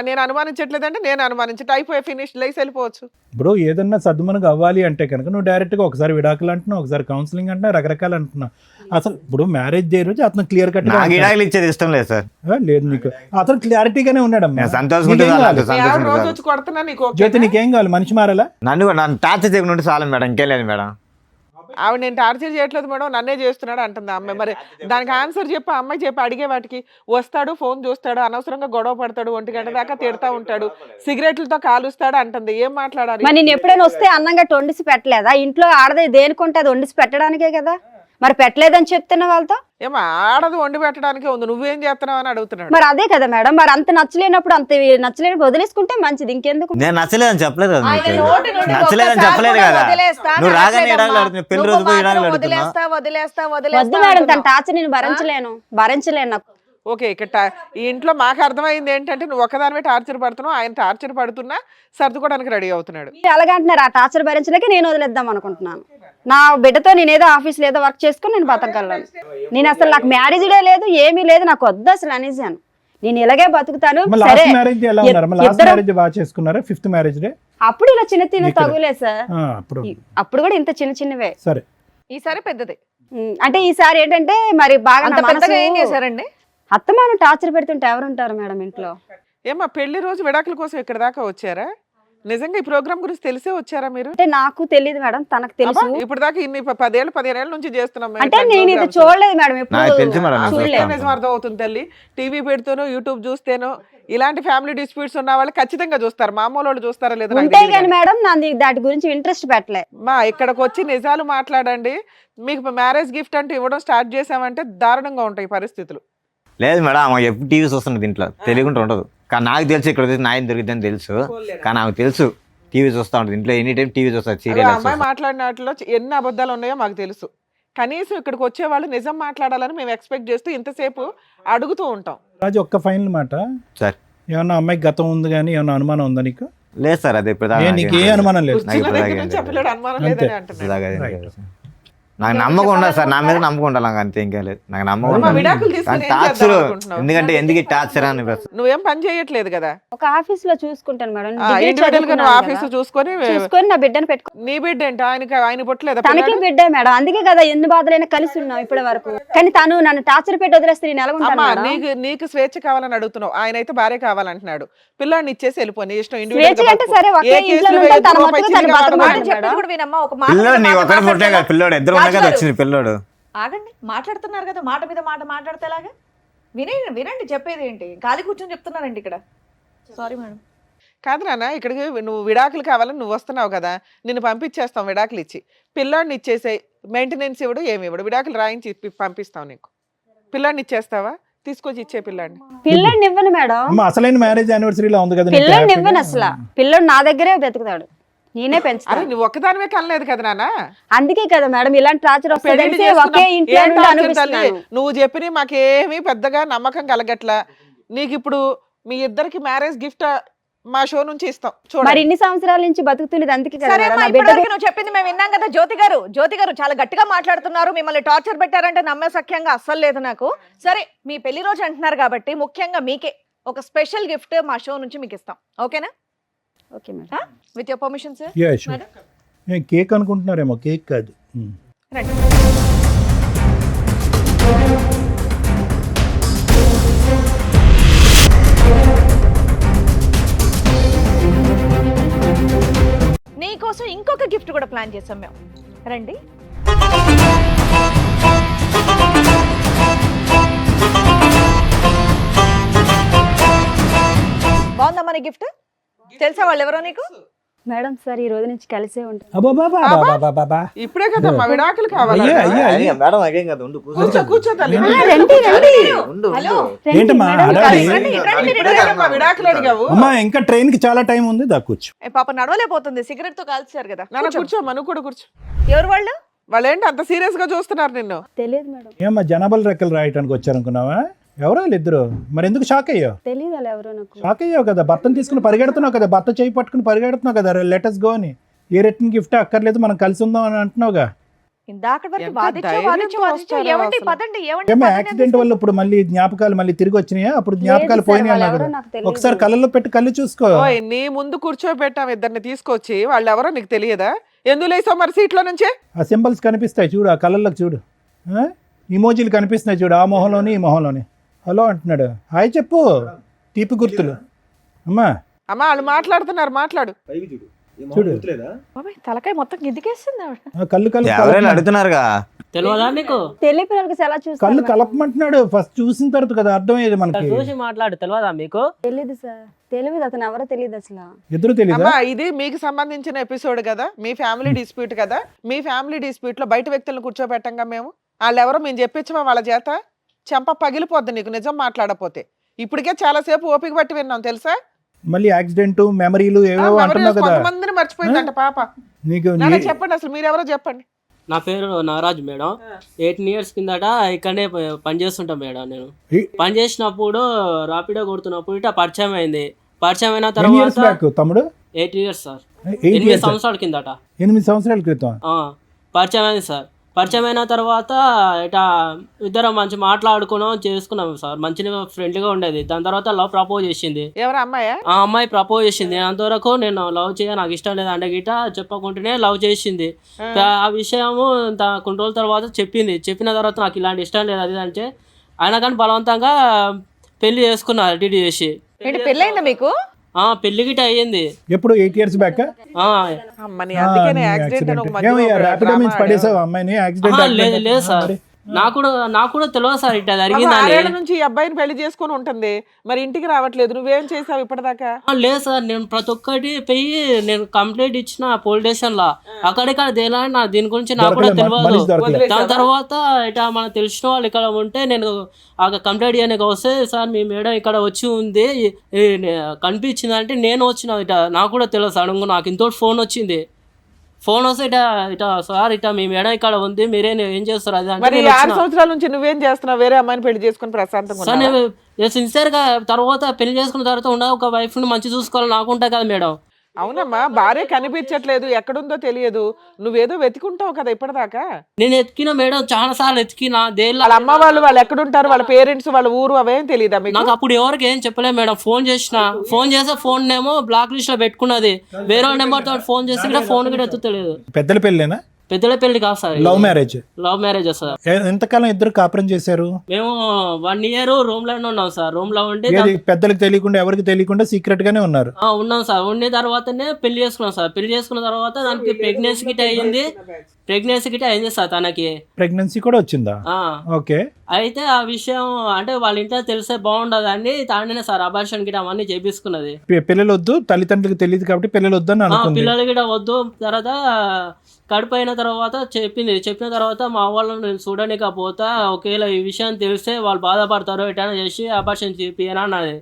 నేను అనుమానించట్లేదంటే నేను అనుమానించట అయిపోయి ఫినిష్ లేసి వెళ్ళిపోవచ్చు. బ్రో ఏదన్నా సద్దుమనకు అవ్వాలి అంటే కనుక నువ్వు డైరెక్ట్ గా ఒకసారి విడాకులు అంటున్నావు, ఒకసారి కౌన్సిలింగ్ అంటున్నా, రకరకాలు అంటున్నావు. అసలు ఇప్పుడు మ్యారేజ్ డే రోజు అతను క్లియర్ కట్ నాకు విడాకులు ఇచ్చేది ఇష్టం లేదు సార్. లేదు నీకు అతను క్లారిటీగానే ఉన్నాడమ్మా. నేను సంతోషంగా నీకేం కావాలి? మీ ఆవిడ రోజు సంతోషం. వచ్చి కొడుతున్నా నీకు జ్యోతి ఓకేనా? నీకేం కావాలి? మనిషి మారాలా? నన్ను టార్చర్ చేయకుండా చాలు మేడం, ఇంకేం లేదు మేడం. ఆవిడ నేను టార్చర్ చేయట్లేదు మేడం, నన్నే చేస్తున్నాడు అంటుంది ఆ అమ్మాయి. మరి దానికి ఆన్సర్ చెప్పి ఆ అమ్మాయి చెప్పి అడిగే వాటికి వస్తాడు, ఫోన్ చూస్తాడు, అనవసరంగా గొడవ పడతాడు, 1 గంట దాకా తిడతా ఉంటాడు, సిగరెట్లతో కాలుస్తాడు అంటుంది. ఏం మాట్లాడాలి? మరి నేను ఎప్పుడైనా వస్తే అన్నంగా వండిసి పెట్టలేదా? ఇంట్లో ఆడదే దేనికుంటే అది వండిసి పెట్టడానికే కదా. మరి పెట్టలేదని చెప్తున్నా వాళ్ళతో. ఏమో ఆడదు వండి పెట్టడానికే ఉంది, నువ్వేం చేస్తున్నావు అని అడుగుతున్నాడు. మరి అదే కదా మేడం, మరి అంత నచ్చలేనప్పుడు అంత నచ్చలేనప్పుడు వదిలేసుకుంటే మంచిది. ఇంకెందుకు? నేను నచ్చలేదని చెప్పలేదు కదా ఆయన నీకు. నోటి నుండి నచ్చలేదని ఒక్కసారి చెప్పలేదు కూడా కదా. వదిలేస్తా నువ్వు రాగానే అనట్లేదమ్మా. విడాకులు అడుగుతున్నావు, పెళ్లి రోజు నువ్వు పోయి మాత్రం విడాకులు అడుగుతున్నావు. వద్దు మేడం, తన టార్చర్ నేను భరించలేను నాకు. ఓకే, ఇక్కడ ఈ ఇంట్లో మాకు అర్థమైంది ఏంటంటే నువ్వు ఒకదానివే టార్చర్ పడుతున్నావు, ఆయన టార్చర్ పడుతున్నా సర్దుకోవడానికి రెడీ అవుతున్నాడు. మీరు అలాగంటున్నారు, ఆ టార్చర్ భరించలేక నేను వదిలేద్దాం అనుకుంటున్నాను. నా బిడ్డతో నేను ఏదో ఆఫీస్లో ఏదో వర్క్ చేసుకుని నేను బతకగలను. నేను అసలు నాకు మ్యారేజ్ డే లేదు, ఏమీ లేదు, నాకు వద్దు అసలు అనేసాను. నేను ఇలాగే బతుకుతాను. సరే లాస్ట్ మ్యారేజ్ ఎలా ఉన్నారు? లాస్ట్ ఇద్దరం- మ్యారేజ్ బాగా చేసుకున్నారా? 5th మ్యారేజ్ డే అప్పుడు ఇలా చిన్న చిన్న తగులే సార్. అప్పుడు అప్పుడు కూడా ఇంత చిన్న చిన్నవే. సరే. ఈసారి పెద్దది. అంటే ఈసారి ఏంటంటే మరి బాగా అంత నా పెద్దగా ఏం మనసు- చేశారండి? అత్తమాను టార్చర్ పెడుతుంటే ఎవరుంటారు మేడం ఇంట్లో? ఏమ్మా పెళ్లి రోజు విడాకుల కోసం ఇక్కడ దాకా వచ్చారా? నిజంగా ఈ ప్రోగ్రామ్ గురించి తెలిసే వచ్చారా మీరు? అంటే నాకు తెలియదు మేడం, తనకు తెలుసు. అబ్బా, ఇప్పుడు దాకా ఇన్ని 10 ఏళ్ళ నుంచి చేస్తున్నాం మేము అంటే ఇట్లాంటి నేను ఇది programs. చూడలేదు మేడం, ఎప్పుడు నాకు తెలుసు మేడం, నాకు చూడలేదు. తెలుసు. నిజం అర్థం అవుతుంది తల్లి. టీవీ పెడుతూనో యూట్యూబ్ చూస్తేనో ఇలాంటి ఫ్యామిలీ డిస్ప్యూట్స్ ఉన్న వాళ్ళు ఖచ్చితంగా చూస్తారు. మామూలు వాళ్ళు చూస్తారా లేదా నాకు ఉంటే తెలియదు కానీ కానీ. మేడం నాది దాటి గురించి ఇంట్రెస్ట్ పెట్టలే. మా ఇక్కడికి వచ్చి నిజాలు మాట్లాడండి. మీకు మ్యారేజ్ గిఫ్ట్ అంటే ఇవ్వడం స్టార్ట్ చేసామంటే దారుణంగా ఉంటాయి పరిస్థితులు. లేదు మేడం, ఆమె ఎప్పుడు టీవీ చూస్తున్నది ఇంట్లో, తెలియకుండా ఉండదు. కానీ నాకు తెలుసు ఇక్కడ వచ్చి న్యాయం దొరికిద్దని తెలుసు. కానీ ఆమెకు తెలుసు టీవీ చూస్తూ ఉంటుంది ఇంట్లో, ఎనీ టైం టీవీ చూస్తారు, అదే ఆ అమ్మాయి సీరియల్. మాట్లాడిన వాటిలో ఎన్ని అబద్ధాలు ఉన్నాయో మాకు తెలుసు. కనీసం ఇక్కడికి వచ్చే వాళ్ళు నిజం మాట్లాడాలని మేము ఎక్స్పెక్ట్ చేస్తూ ఇంతసేపు అడుగుతూ ఉంటాం. రాజు ఒక్క ఫైనల్ మాట. సార్ ఏమన్నా అమ్మాయికి గతం ఉంది కానీ ఏమన్నా అనుమానం ఉందా నీకు? లేదు సార్, అది ఇప్పుడు నీకు ఏ అనుమానం లేదు? కూర్చున్న దగ్గర నుంచి ఆ పిల్లడు అనుమానం లేదని అంటున్నాడు. నాకు నమ్మకం ఉండదు సార్, నా మీద నమ్మకం ఉండాలి, నాకు అంతే, ఇంకేం లేదు. నాకు నమ్మకం అమ్మా, ఉండదు. విడాకులు తీసుకుని ఏం టార్చర్ చేద్దాం అనుకుంటున్నావు? ఎందుకంటే ఎందుకు టార్చర్ అని నువ్వేం పని చేయట్లేదు కదా. ఒక ఆఫీస్ లో చూసుకుంటాను మేడం. డిగ్రీ ఇండివిజువల్ గా నువ్వు చదువుకున్నాను ఆఫీస్ కదా. చూసుకొని చూసుకొని నా బిడ్డను పెట్టుకో. నీ బిడ్డ ఏంటి? ఆయన పుట్టలేదా? తనకి బిడ్డే మేడం, అందుకే కదా ఎన్ని బాధలైనా కలిసి ఉన్నాం ఇప్పటి వరకు. కానీ తను నన్ను టార్చర్ పెట్టి వదిలేస్తే నేను ఎలా ఉంటాను అమ్మా, మేడం? నీకు స్వేచ్ఛ కావాలని అడుగుతున్నావు, ఆయన అయితే భార్య కావాలంటున్నాడు. పిల్లాడిని ఇచ్చేసి వెళ్ళిపో, నీ ఇష్టం. స్వేచ్ఛ అంటే సరే, ఒకే ఇంట్లో ఉంటాను, తన మట్టుకు తను బతకమని చెప్పేది కూడా వినమ్మా. ఒక మాట పిల్లోడు మీద నీ మాట ఒకరి పుట్టే మాట్లాడతారా? కదా, పిల్లోడు ఇద్దరు ఉన్నా కదా రాజుగారు, వచ్చింది పిల్లోడు. ఆగండి, మాట్లాడుతున్నారు కదా, మాట మీద మాట మాట్లాడితే ఎలాగా? వినండి చెప్పేది ఏంటి? గాలి కూర్చొని చెప్తున్నారండి ఇక్కడ. Sorry madam. కాదు నాన్న, ఇక్కడికి నువ్వు విడాకులు కావాలని నువ్వు వస్తున్నావు కదా, నిన్ను పంపించేస్తాం విడాకులు ఇచ్చి. పిల్లాడిని ఇచ్చేసే మెయింటెనెన్స్ ఇవ్వడు, ఏమి ఇవ్వడు, విడాకులు రాయించి పంపిస్తాం నీకు. పిల్లాడిని ఇచ్చేస్తావా? తీసుకొచ్చి ఇచ్చే పిల్లాడిని. పిల్లని ఇవ్వను మేడం, అమ్మ అసలైన మ్యారేజ్ యానివర్సరీలో ఉంది కదా నీకు పిల్లని హ్యాపీగా? ఇవ్వను అసలు. పిల్లడు నా దగ్గరే బతుకుతాడు, నేనే అరే పెంచుతాను. నువ్వు ఒక్కదానివే కనలేదు కదా నాన్న. అందుకే కదా మేడం ఇలాంటి టార్చర్ పెళ్లిళ్ళు వస్తుంది, చేసుకున్నాం. ఒకే ఇంట్లో ఏం నుండి టార్చర్ తల్లి? అనుభవిస్తున్నాను. నువ్వు చెప్పిన మాకేమీ పెద్దగా నమ్మకం కలగట్లా. నీకు ఇప్పుడు మీ ఇద్దరికి మ్యారేజ్ గిఫ్ట్ మా షో నుంచి ఇస్తాం మరి చూడండి. ఇన్ని సంవత్సరాల నుంచి బతుకుతున్నది అందుకే కదా సరే మేడం. అమ్మా, నా బిడ్డ ఇప్పటివరకు నువ్వు చెప్పింది మేము విన్నాం కదా. జ్యోతి గారు చాలా గట్టిగా మాట్లాడుతున్నారు, మిమ్మల్ని టార్చర్ పెట్టారంటే నమ్మే సఖ్యంగా అస్సలు లేదు నాకు. సరే మీ పెళ్లి రోజు అంటున్నారు కాబట్టి ముఖ్యంగా మీకే ఒక స్పెషల్ గిఫ్ట్ మా షో నుంచి మీకు ఇస్తాం, ఓకేనా? Okay madam. With your permission sir. Yeah sure. నేను కేక్ అనుకుంటున్నారేమో, కేక్ కాదు. రండి. నీకోసం ఇంకొక గిఫ్ట్ కూడా ప్లాన్ చేసాం మేము. రండి. బాగుందమ్మా నీ గిఫ్ట్? తెలుసా వాళ్ళు ఎవరో నీకు? మేడం సార్ ఈ రోజు నుంచి కలిసే ఉంటాం. అబ్బాబాబాబాబాబా. ఇప్పుడే కదమ్మా విడాకులు కావాలి. అయ్యా, అయ్యా, అయ్యా. మేడం అదేం కదా, ఉండు కూర్చో కూర్చో తల్లి. రండి రండి. ఉండు హలో. ఏంటమ్మా హడావిడి? రండి, రండి, ఇప్పుడే కదమ్మా విడాకులు అడిగావు. అమ్మా ఇంకా ట్రైన్ కి చాలా టైం ఉంది, దా కూర్చో. ఏ పాప నడవలేకపోతుంది, సిగరెట్ తో కాల్చారు కదా. నాన్న కూర్చో. కూర్చోమ్మా, నువ్వు కూడా కూర్చో. ఎవరు వాళ్ళు? వాళ్ళు ఏంటి అంత సీరియస్ గా చూస్తున్నారు నిన్ను? తెలియదు మేడం. ఏమ్మా జనాభాలు రెక్కలు రాయటానికి వచ్చారనుకున్నావా? ఎవరో ఇద్దరు, మరి ఎందుకు షాక్ అయ్యావు? తెలియదు వాళ్ళు ఎవరో నాకు. షాక్ అయ్యావు కదా, భర్తను తీసుకుని పరిగెడుతున్నావు కదా, భర్త చేయి పట్టుకుని పరిగెడుతున్నావు కదా, లెటర్స్ గో అని. ఏ రిటర్న్ గిఫ్ట్ అక్కర్లేదు, మనం కలిసి ఉందాం అని అంటున్నావుగా. ఇందాక వరకు ఎంత వాదించు ధైర్యంతో వాదించు వాదించు. వస్తారో ఏమండి అసలు. పదండి, ఏమండి ఏమో పదండి యాక్సిడెంట్ వల్ల ఇప్పుడు మళ్ళీ జ్ఞాపకాలు మళ్ళీ తిరిగి వచ్చినాయా? అప్పుడు జ్ఞాపకాలు లేదు సార్, పోయినాయి వాళ్ళు అన్నా ఎవరో కదా. నాకు తెలియదు. ఒకసారి కళ్ళల్లో పెట్టి కళ్ళు చూసుకో. ఓయ్ నీ ముందు కూర్చోబెట్టాం ఇద్దరిని తీసుకొచ్చి, వాళ్ళు ఎవరో నీకు తెలియదా? ఎందుకు లేసావు మరి సీట్లో నుంచే? ఆ సింబల్స్ కనిపిస్తాయి చూడు, ఆ కళ్ళల్లోకి చూడు, ఇమోజీలు కనిపిస్తున్నాయి చూడు, ఆ మొహంలోని ఈ మొహంలోని. హలో అంటున్నాడు, హాయ్ చెప్పు, తీపి గుర్తులు. అమ్మా అమ్మా వాళ్ళు మాట్లాడుతున్నారు, మాట్లాడు. చూడు. బాబాయ్, తలకాయ మొత్తం గిద్దికేస్తుంది ఆవిడ. ఆ కళ్ళు ఎవరైనా కలుపు, అడుగుతున్నారుగా. తెలియదా నీకు? తెలియ పిల్లలకి ఎలా కళ్ళు చూస్తారు? కలపమంటున్నాడు. ఫస్ట్ చూసిన తర్వాత కదా అర్థమయ్యేది మనకి. చూసి మాట్లాడు, తెలియదా మీకు? తెలియదు సార్, తెలియదు, అతను ఎవరో తెలియదు అసలు. ఎదురు తెలీదా? అమ్మా ఇది మీకు సంబంధించిన ఎపిసోడ్ కదా, మీ ఫ్యామిలీ డిస్ప్యూట్ కదా. మీ ఫ్యామిలీ డిస్ప్యూట్ లో బయట వ్యక్తులను కూర్చోబెట్టంగా మేము. వాళ్ళు ఎవరో మేము చెప్పించమా వాళ్ళ చేత? చెంప పగిలిపోద్ది నీకు నిజం మాట్లాడపోతే. ఇప్పటికే చాలా సేపు ఓపిక పట్టి విన్నాం తెలుసా. మళ్ళీ యాక్సిడెంట్ మెమరీలు ఏవో అంటున్నావు కదా. కొంతమందిని మర్చిపోయిందంట పాప. నీకు నాన్న చెప్పండి అసలు మీరెవరో చెప్పండి. నా పేరు నాగరాజు మేడం. 18 years కిందట ఇక్కడనే పని చేస్తుంటా మేడం. నేను పని చేసినప్పుడు రాపిడో కొడుతున్నప్పుడు ఇట్లా పరిచయం అయింది. పరిచయం అయిన ఎన్ని ఇయర్స్ తర్వాత బ్యాక్ తమ్ముడు? 8 years సార్. 8 8 years. సంవత్సరాల కిందట. 8 సంవత్సరాల క్రితం. పరిచయం అయింది సార్. పరిచయం అయిన తర్వాత ఇట్లా ఇద్దరం మంచి మాట్లాడుకున్నాం, చేసుకున్నాం సార్. మంచిగా ఫ్రెండ్లీగా ఉండేది. దాని తర్వాత లవ్ ప్రపోజ్ చేసింది. ఎవరు అమ్మాయా? ఆ అమ్మాయి ప్రపోజ్ చేసింది. అంతవరకు నేను లవ్ నాకు ఇష్టం లేదు అంటే గిట చెప్పకుండానే లవ్ చేసింది. ఆ విషయము కొన్ని రోజుల తర్వాత చెప్పింది. చెప్పిన తర్వాత నాకు ఇలాంటి ఇష్టం లేదు అది అంటే అయినా కానీ బలవంతంగా పెళ్లి చేసుకున్నా డిడి చేసి. ఏంటి పెళ్ళైందా మీకు? పెళ్లి గిట అయ్యింది. ఎప్పుడు 8 years బ్యాక్? అమ్మని అందుకనే యాక్సిడెంట్ అని ఒక మధ్యలో ఒక ర్యాపిడో డ్రామా నుంచి పడేసావు అమ్మాయిని యాక్సిడెంట్? లేదు లేదు సార్, నాకు కూడా తెలియదు సార్ ఇట్లా జరిగిందని. 6 ఏళ్ల నుంచి ఈ అబ్బాయిని పెళ్లి చేసుకొని ఉంటుంది, మరి ఇంటికి రావట్లేదు. నువ్వేం చేసావు ఇప్పటిదాకా? లేదు సార్, నేను ప్రతి ఒక్కటి పోయి నేను కంప్లైంట్ ఇచ్చిన పోలీస్ స్టేషన్ లో. అక్కడిక్కడ దేలా దీని గురించి నాకు కూడా తెలియదు. దాని తర్వాత ఇట్లా మనకు తెలిసిన వాళ్ళు ఇక్కడ ఉంటే నేను ఆ కంప్లైంట్ చేయడానికి వస్తే సార్ మీ మేడం ఇక్కడ వచ్చి ఉంది కనిపించింది అంటే నేను వచ్చిన ఇట నాకు కూడా తెలియదు. సడన్గా నాకు ఇంతో ఫోన్ వచ్చింది. ఫోన్ వస్తే ఇట సార్ ఇట మీ మేడం ఇక్కడ ఉంది, మీరే ఏం చేస్తారు అది మరి అంటే 6 సంవత్సరాల నుంచి నువ్వేం చేస్తున్నావు? వేరే అమ్మాయిని పెళ్లి చేసుకుని ప్రశాంతంగా సార్ ఉన్నావా? నేను సిన్సియర్గా తర్వాత పెళ్లి చేసుకున్న తర్వాత ఒక వైఫ్ని మంచి చూసుకోవాలి నాకు ఉంటాయి కదా మేడం. అవునమ్మా, భార్య కనిపించట్లేదు, ఎక్కడుందో తెలియదు, నువ్వేదో వెతుకుంటావు కదా ఇప్పటిదాకా. నేను ఎత్తికిన మేడం, చాలా సార్లు ఎత్తికిన. వాళ్ళ అమ్మ వాళ్ళు ఎక్కడుంటారు, వాళ్ళ పేరెంట్స్, వాళ్ళ ఊరు అవేం తెలియదా మీకు? నాకు అప్పుడు ఎవరికి ఏం చెప్పలేదు మేడం. ఫోన్ చేస్తే ఫోన్ ఏమో బ్లాక్ లిస్ట్ లో పెట్టుకున్నది. వేరే నెంబర్ తో ఫోన్ చేసి కూడా ఫోన్ కూడా ఎత్తుతలేదు. పెద్దల పెళ్ళేనా? పెద్దల పెళ్లి కాదు sir, love marriage. Love marriage sir. ఎంతకాలం ఇద్దరు కాపురం చేశారు? మేము 1 year రూమ్ లోనే ఉన్నాం సార్. రూమ్ లో ఉంటే పెద్దలకు తెలియకుండా ఎవరికి తెలియకుండా సీక్రెట్ గానే ఉన్నారు? ఉన్నాం సార్. ఉండిన తర్వాతనే పెళ్లి చేసుకున్నాం సార్. పెళ్లి చేసుకున్న తర్వాత దానికి ప్రెగ్నెన్సీ గిట్ అయింది సార్. తనకి ప్రెగ్నెన్సీ కూడా వచ్చిందా? ఓకే. అయితే ఆ విషయం అంటే వాళ్ళ ఇంట్లో తెలిసే బాగుండదు అని తానే సార్ అబార్షన్ గిట అవన్నీ చేపించుకున్నది. పిల్లలు వద్దు, తల్లిదండ్రులకు తెలియదు కాబట్టి పిల్లలు వద్దు అని అనుకుంది. పిల్లలు గిట వద్దు. తర్వాత కడుపు అయిన తర్వాత చెప్పిన తర్వాత మా వాళ్ళని నేను చూడనికపోతా, ఒకవేళ ఈ విషయం తెలిస్తే వాళ్ళు బాధపడతారు, ఎటైనా చేసి అబార్షన్ చేపియని అన్నది.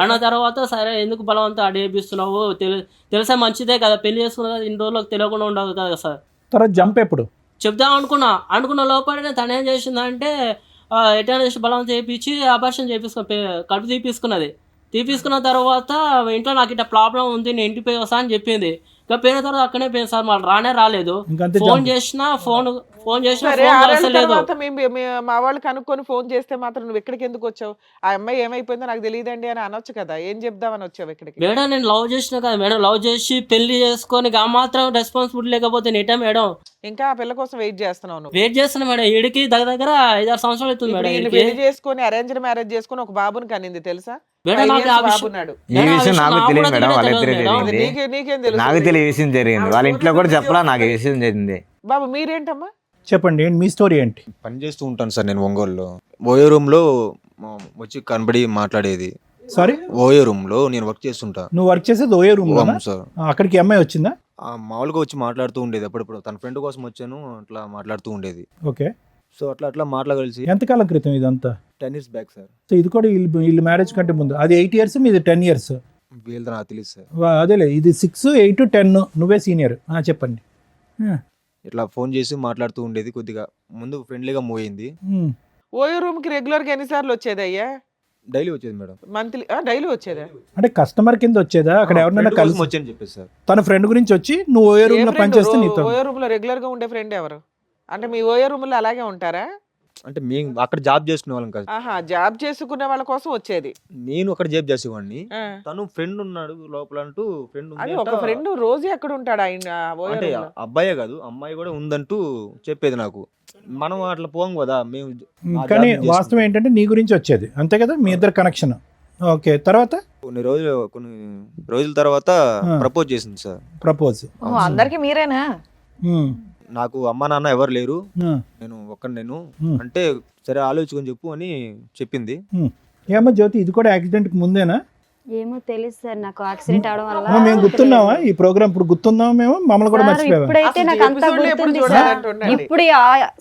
అన్న తర్వాత సరే ఎందుకు బలవంతం అడిగిస్తున్నావు, తెలిసే మంచిదే కదా, పెళ్లి చేసుకున్న ఇన్ని రోజులకు తెలియకుండా ఉండదు కదా సార్. తర్వాత జంప్ ఎప్పుడు చెప్దాం అనుకున్న లోపలనే తను ఏం చేసిందంటే ఎటైనా చేసి బలవంతం చేయించి అబార్షన్ కడుపు తీపించుకున్నది. తీపించుకున్న తర్వాత ఇంట్లో నాకు ఇట్లా ప్రాబ్లం ఉంది, నేను ఇంటికి పోయి వస్తా అని చెప్పింది. ఇంకా పోయిన తర్వాత అక్కడే పోయింది సార్, మళ్ళీ రాలేదు. ఇంకంతే ఫోన్ చేసినా ఫోన్ చేసినా సరే, ఫోన్ 6 ఏళ్ళ కలసలేదు. తర్వాత మా వాళ్ళు కనుక్కొని ఫోన్ చేస్తే మాత్రం నువ్వు ఎక్కడికి ఎందుకు వచ్చావు? ఆ అమ్మాయి ఏమైపోయిందో నాకు తెలియదండి అని అనొచ్చు కదా, ఏం చెప్దామని వచ్చావు ఇక్కడికి? మేడం నేను లవ్ చేసిన కదా మేడం, లవ్ చేసి పెళ్లి చేసుకొని ఆ మాత్రం రెస్పాన్సిబిలిటీ లేకపోతే నేటా మేడం ఇంకా ఆ పిల్ల కోసం వెయిట్ చేస్తున్నావు నువ్వు? వెయిట్ చేస్తున్నా మేడం. ఈడికి దగ్గర 5-6 సంవత్సరాలు అవుతుంది ఇప్పుడు మేడం. ఈయన ఈడికి పెళ్లి చేసుకొని అరేంజ్డ్ మ్యారేజ్ చేసుకొని ఒక బాబుని కనింది తెలుసా? మేడం 5 నాకు years ఆ బాబు విషయం ఉన్నాడు. ఈ విషయం నాకు నాకు తెలియదు కూడా మేడం, వాళ్ళిద్దరు తెలియదు మేడం. అది జరిగింది. నీకేం తెలుసు? నాకు తెలియ విషయం జరిగింది, వాళ్ళ ఇంట్లో కూడా చెప్పలా నాకు ఈ విషయం జరిగింది. బాబు మీరేంటమ్మా? చెప్పండి ఏంటి మీ స్టోరీ ఏంటి? పని చేస్తూ ఉంటాను సార్ నేను ఒంగోలులో. ఓయో రూమ్లో వచ్చి కనబడి మాట్లాడేది. సారీ, ఓయో రూమ్లో నేను వర్క్ చేస్తుంటా. నువ్వు వర్క్ చేసేది ఓయో రూమ్ లో? అవును సార్. అక్కడికి అమ్మాయి వచ్చిందా? మామూలుగా వచ్చి మాట్లాడుతూ ఉండేది అప్పుడప్పుడు. తన ఫ్రెండ్ కోసం వచ్చాను, అట్లా మాట్లాడుతూ ఉండేది. ఓకే. సో అట్లా మాట్లాడగలిసి ఎంతకాలం క్రితం ఇదంతా? 10 years బ్యాక్ సార్. సో ఇది కూడా వీళ్ళు మ్యారేజ్ కంటే ముందు. అది 8 years, మీది 10 years. వీళ్ళతో నాకు తెలియదు సార్. అదేలే, ఇది 6, 8, 10. నువ్వే సీనియర్. చెప్పండి. ఇట్లా ఫోన్ చేసి మాట్లాడుతూ ఉండేది. కొద్దిగా ముందు ఫ్రెండ్లీగా మూవ్ అయింది. ఓయో రూమ్ కి రెగ్యులర్ గా ఎన్నిసార్లు వచ్చేది అయ్యా? డైలీ వచ్చేది మేడం. మంత్లీ డైలీ వచ్చేదా? అంటే కస్టమర్ కింద వచ్చేదా? అక్కడ ఎవరినైనా Friend కోసం కలిసి వచ్చాను చెప్పేసి సార్. తన ఫ్రెండ్ గురించి వచ్చి నువ్వు ఓయో రూమ్ లో పనిచేస్తే నీతో. ఓయో రూమ్ లో రెగ్యులర్ గా ఉండే ఫ్రెండ్ ఎవరు? అంటే మీ ఓయో రూమ్ లో అలాగే ఉంటారా? అంటే మేము అక్కడ జాబ్ చేసుకునే వాళ్ళం కాదు. ఆహా, జాబ్ చేసుకునే వాళ్ళ కోసం వచ్చేది. నేను అక్కడ జాబ్ చేసేవాడిని. ఆ. తను ఫ్రెండ్ ఉన్నాడు లోపల అంటూ ఫ్రెండ్ అది ఒక ఫ్రెండ్ రోజు ఎక్కడ ఉంటాడు ఆయన ఓయో అంటే రూమ్ లో? అబ్బాయే కాదు అమ్మాయి కూడా ఉందంటూ చెప్పేది నాకు. మనం అట్లా పోం కదా మేము. ఆ కానీ జాబ్ వాస్తవం ఏంటంటే నీ గురించి వచ్చేది, అంతే కదా? మీ ఇద్దరు కనెక్షన్. ఓకే. తర్వాత కొన్ని రోజుల తర్వాత ప్రపోజ్ చేసింది సార్. ప్రపోజ్. అందరికి మీరేనా? నాకు అమ్మ నాన్న ఎవరు లేరు, నేను ఒక్కడినేను అంటే సరే ఆలోచించుకొని చెప్పు అని చెప్పింది. ఏమో జ్యోతి, ఇది కూడా యాక్సిడెంట్ కి ముందేనా? ఏమో తెలియదు సార్, నాకు యాక్సిడెంట్ అవడం వల్ల. మేము గుర్తున్నావా ఈ ప్రోగ్రామ్? ఇప్పుడు గుర్తున్నావా మేము? మమ్మల్ని కూడా సార్, మర్చిపోయావా? ఇప్పుడైతే అసలు నాకు అంతా episode లో ఎప్పుడు గుర్తుంది సార్. చూడాలంటుండండి. ఇప్పుడు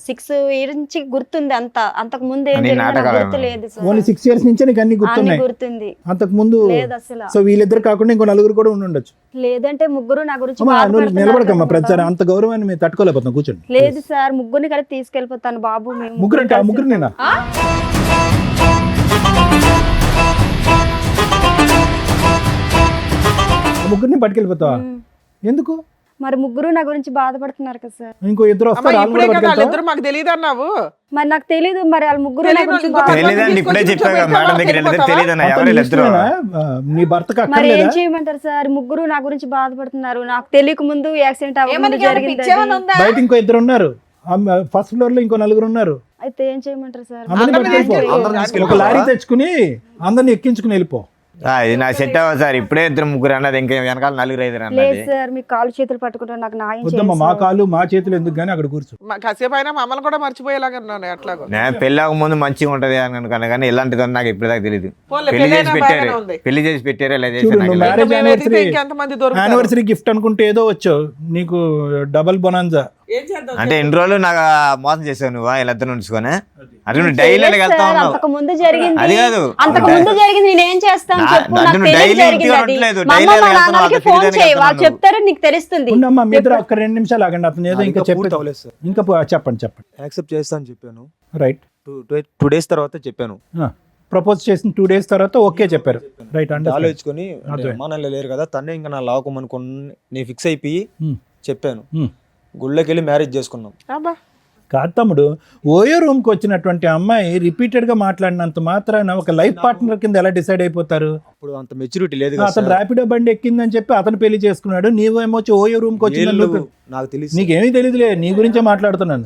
6 years నుంచి గుర్తుంది అంతా. అంతకు ముందు ఏం అన్ని జరిగిందో నాకు నాటకాలు గుర్తు లేదు సార్. ఓన్లీ 6 years నుంచే నీకు అన్ని అన్ని గుర్తున్నాయి? గుర్తుంది. అంతకు ముందు లేదు అసలు. సో వీళ్ళిద్దరు కాకుండా ఇంకో నలుగురు కూడా ఉండి ఉండొచ్చు. లేదంటే ముగ్గురు నా గురించి అమ్మా, నువ్వు బాధపడుతున్నారు నిలబడకమ్మా. కదా ప్రతిసారి బాబు. అంత గౌరవాన్ని మేము తట్టుకోలేకపోతున్నాం. కూర్చోండి. లేదు సార్, ముగ్గురిని కలిపి తీసుకెళ్ళిపోతాను బాబు. మేము ముగ్గురు అంటే ఆ ముగ్గురు నేనా? ముగ్గురిని పట్టుకెళ్ళిపోతావా? ఎందుకు? మరి ముగ్గురు నా గురించి బాధపడుతున్నారు కదా సార్. ఇంకో ఇద్దరు అమ్మా, వస్తారు, వాళ్ళు ఇప్పుడే కూడా కదా పట్టుకెళ్తావా? వాళ్ళిద్దరు మాకు తెలియదు అన్నావు. మరి నాకు తెలీదు, మరి వాళ్ళ ముగ్గురు నా తెలీదు, గురించి ఇంకో బాధ- తెలియదండి, ఇప్పుడే చెప్పాను కదా మేడం దగ్గర వెళ్ళితే తెలియదన్నా అతను ఎవరు ఇద్దరు. ఇష్టమేనా? నీ భర్తకు మరి ఏం అక్కర్లేదా? చేయమంటారు సార్? ముగ్గురు నా గురించి బాధపడుతున్నారు. నాకు తెలియక ముందు యాక్సిడెంట్ అవ్వకుండా జరిగింది అది. బయట ఇంకో ఇద్దరు ఉన్నారు, ఫస్ట్ ఫ్లోర్ లో ఇంకో నలుగురు ఉన్నారు. అయితే ఏం చేయమంటారు సార్? అందరిని అందరిని పట్టుకెళ్ళిపో. తీసుకెళ్ళి- ఒక లారీ తెచ్చుకుని అందరిని ఎక్కించుకుని వెళ్ళిపో. ఇది నా సెట్ అవ్వదు సార్. ఇప్పుడే ఇద్దరు ముగ్గురు అన్నది, ఇంకా వెనకాల 4-5 లేదు అన్నది. సార్, మీ కాళ్ళు చేతులు పట్టుకుంటారు, నాకు న్యాయం వద్దమ్మా, మా కాళ్ళు మా చేతులు ఎందుకు కానీ అక్కడ కూర్చో. కాసేపు అయినా మమ్మల్ని కూడా మర్చిపోయేలాగా ఉన్నాను అట్లాగో. నేను పెళ్ళి ముందు మంచిగా ఉంటది అని అనుకున్నా, కానీ ఇలాంటిది నాకు ఇప్పటిదాకా తెలియదు. పోన్లే, పెళ్లి చేసి పెళ్ళైనా పెట్టారు, బాగానే ఉంది. పెళ్లి చేసి పెట్టారు, ఇలా చూడు, చేసి నువ్వు నాకు marriage ఇంకా మేము వెతికితే anniversary- ఇంకెంతమంది దొరుకుతారు? యానివర్సరీ గిఫ్ట్ అనుకుంటే ఏదో వచ్చావు, నీకు డబల్ బొనాన్జా. ఏం చేద్దాం? అంటే ఎన్ని రోజులు నాకు మోసం చేసావు నువ్వు వీళ్ళిద్దరు ఉంచుకొని? అంటే నువ్వు డైలీ వెళ్తా ఉన్నావు. అంతకు ముందు జరిగింది, అది కాదు. అంతకు ముందు జరిగింది. నేనేం చేస్తాను చెప్పు? అంటే నాకు నువ్వు తెలియదు daily జరిగింది ఇంటికి అది. ఉండట్లేదు, మా daily అమ్మ మా వెళ్తున్నావు, నాన్నకి అక్కడ ఫోన్ తిరిగి చేయి, వాళ్ళు వెళ్తున్నావు. చెప్తారు, నీకు తెలుస్తుంది. ఉండమ్మా, మీ ఇద్దరు ఒక్క 2 నిమిషాలు ఆగండి. అతను ఏదో ఇంకా పూర్తి చెప్పి అవ్వలేదు సార్. ఇంకా చెప్పండి. యాక్సెప్ట్ చేస్తా అని చెప్పాను. రైట్. 2 days తర్వాత చెప్పాను. ప్రపోజ్ చేసిన 2 days తర్వాత ఓకే చెప్పారు. రైట్. అంటే ఆలోచించుకొని అర్థమైంది. అమ్మా నాన్న లేరు కదా, తనే ఇంకా నా లావుకోమనుకుని నేను ఫిక్స్ అయిపోయి చెప్పాను. Hmm. గుళ్ళకి వెళ్ళి మ్యారేజ్ చేసుకున్నాం. అబ్బా, కాదు తమ్ముడు, ఓయో రూమ్కి వచ్చినటువంటి అమ్మాయి రిపీటెడ్గా మాట్లాడినంత మాత్రాన ఒక లైఫ్ పార్ట్నర్ కింద ఎలా డిసైడ్ అయిపోతారు? అప్పుడు అంత మెచ్యూరిటీ లేదు కదా అతను సార్. ర్యాపిడో బండి ఎక్కిందని చెప్పి అతను పెళ్లి చేసుకున్నాడు, నీవేమో వచ్చి ఓయో రూమ్కి వచ్చిందని వీళ్ళు నువ్వు- నాకు తెలియదు. నీకేమీ తెలియదులే, నీ గురించే మాట్లాడుతున్నాను.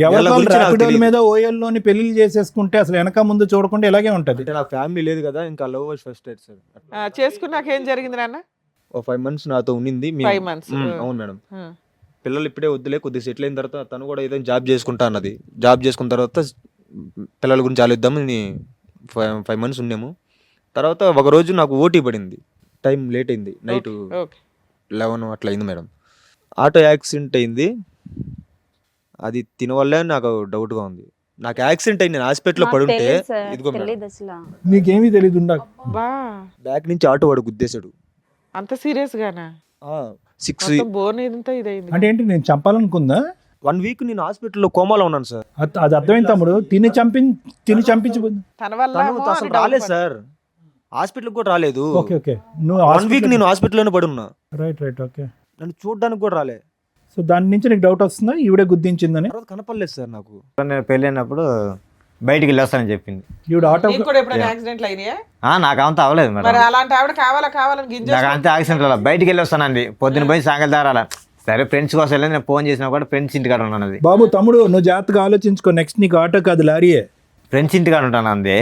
ఎవరి వీళ్ళ గురించి నాకు ర్యాపిడోల తెలీదు. మీద ఓయోల్లోని పెళ్లి చేసేసుకుంటే అసలు వెనక ముందు చూడకుండా ఇలాగే ఉంటది. అంటే నాకు ఫ్యామిలీ లేదు కదా, ఇంకా లవ్ ఫస్ట్ రైట్ సార్. చేసుకున్నాక ఏం జరిగింది నాన్న? ఓ 5 months నాతో ఉండింది. 5 months. అవును మేడం. పిల్లలు ఇప్పుడే వద్దులే, కొద్దిగా సెటిల్ అయిన తర్వాత తను కూడా ఏదైనా జాబ్ చేసుకుంటా అన్నది. జాబ్ చేసుకున్న తర్వాత పిల్లల గురించి ఆలోచిద్దామని 5 months ఉన్నాము. తర్వాత ఒక రోజు నాకు ఓటీ పడింది, టైం లేట్ అయింది, నైట్ ఓకే. 11 అట్లా అయింది మేడం. ఆటో యాక్సిడెంట్ అయింది. అది తినవల్లే నాకు డౌట్గా ఉంది. నాకు యాక్సిడెంట్ అయింది, నేను హాస్పిటల్లో నాకు పడుంటే తెలియదు సార్, ఇదిగో మేడం తెలియదు అసలు. నీకేమీ తెలియదు. బా, బ్యాక్ నుంచి ఆటో వాడు గుద్దేశాడు. అంత సీరియస్ గానా? 6 మొత్తం బోన్ ఇదంతా ఇదైంది. అంటే ఏంటి, నేను చంపాలనుకుందా? 1 week నేను హాస్పిటల్లో కోమాలో ఉన్నాను సార్. అది అర్థమైంది తమ్ముడు. తిని చంపించి తన వల్ల తను అసలు రాలేదు సార్. హాస్పిటల్కి కూడా రాలేదు. ఓకే ఓకే నువ్వు 1 వీక్ నేను హాస్పిటల్లోనే పడి ఉన్నా. Right right okay. నన్ను చూడడానికి కూడా రాలే. సో దాని నుంచి నీకు డౌట్ వస్తుందా ఈవిడే గుర్తించిందని? తర్వాత కనపడలేదు సార్ నాకు. నేను పెళ్ళైనప్పుడు బయటికి వెళ్ళొస్తానని చెప్పింది. ఈవిడ ఆటో నీకు కూడా ఎప్పుడైనా యాక్సిడెంట్లు అయినాయా? నాకు అంత అవ్వలేదు మరి మేడం. అలాంటి ఆవిడ కావాలని గింజ నాకు అంతే యాక్సిడెంట్ అలా బయటికి వెళ్ళొస్తానండి. పొద్దున్న పోయి సాయంకాలం దారాల సరే ఫ్రెండ్స్ కోసం వెళ్ళి నేను ఫోన్ చేసినా కూడా ఫ్రెండ్స్ ఇంటికాడ ఉన్నాను. అది బాబు తమ్ముడు నువ్వు జాగ్రత్తగా ఆలోచించుకో, నెక్స్ట్ నీకు ఆటో కాదు లారీయే. ఫ్రెండ్స్ ఇంటికాడ ఉంటాను అంది.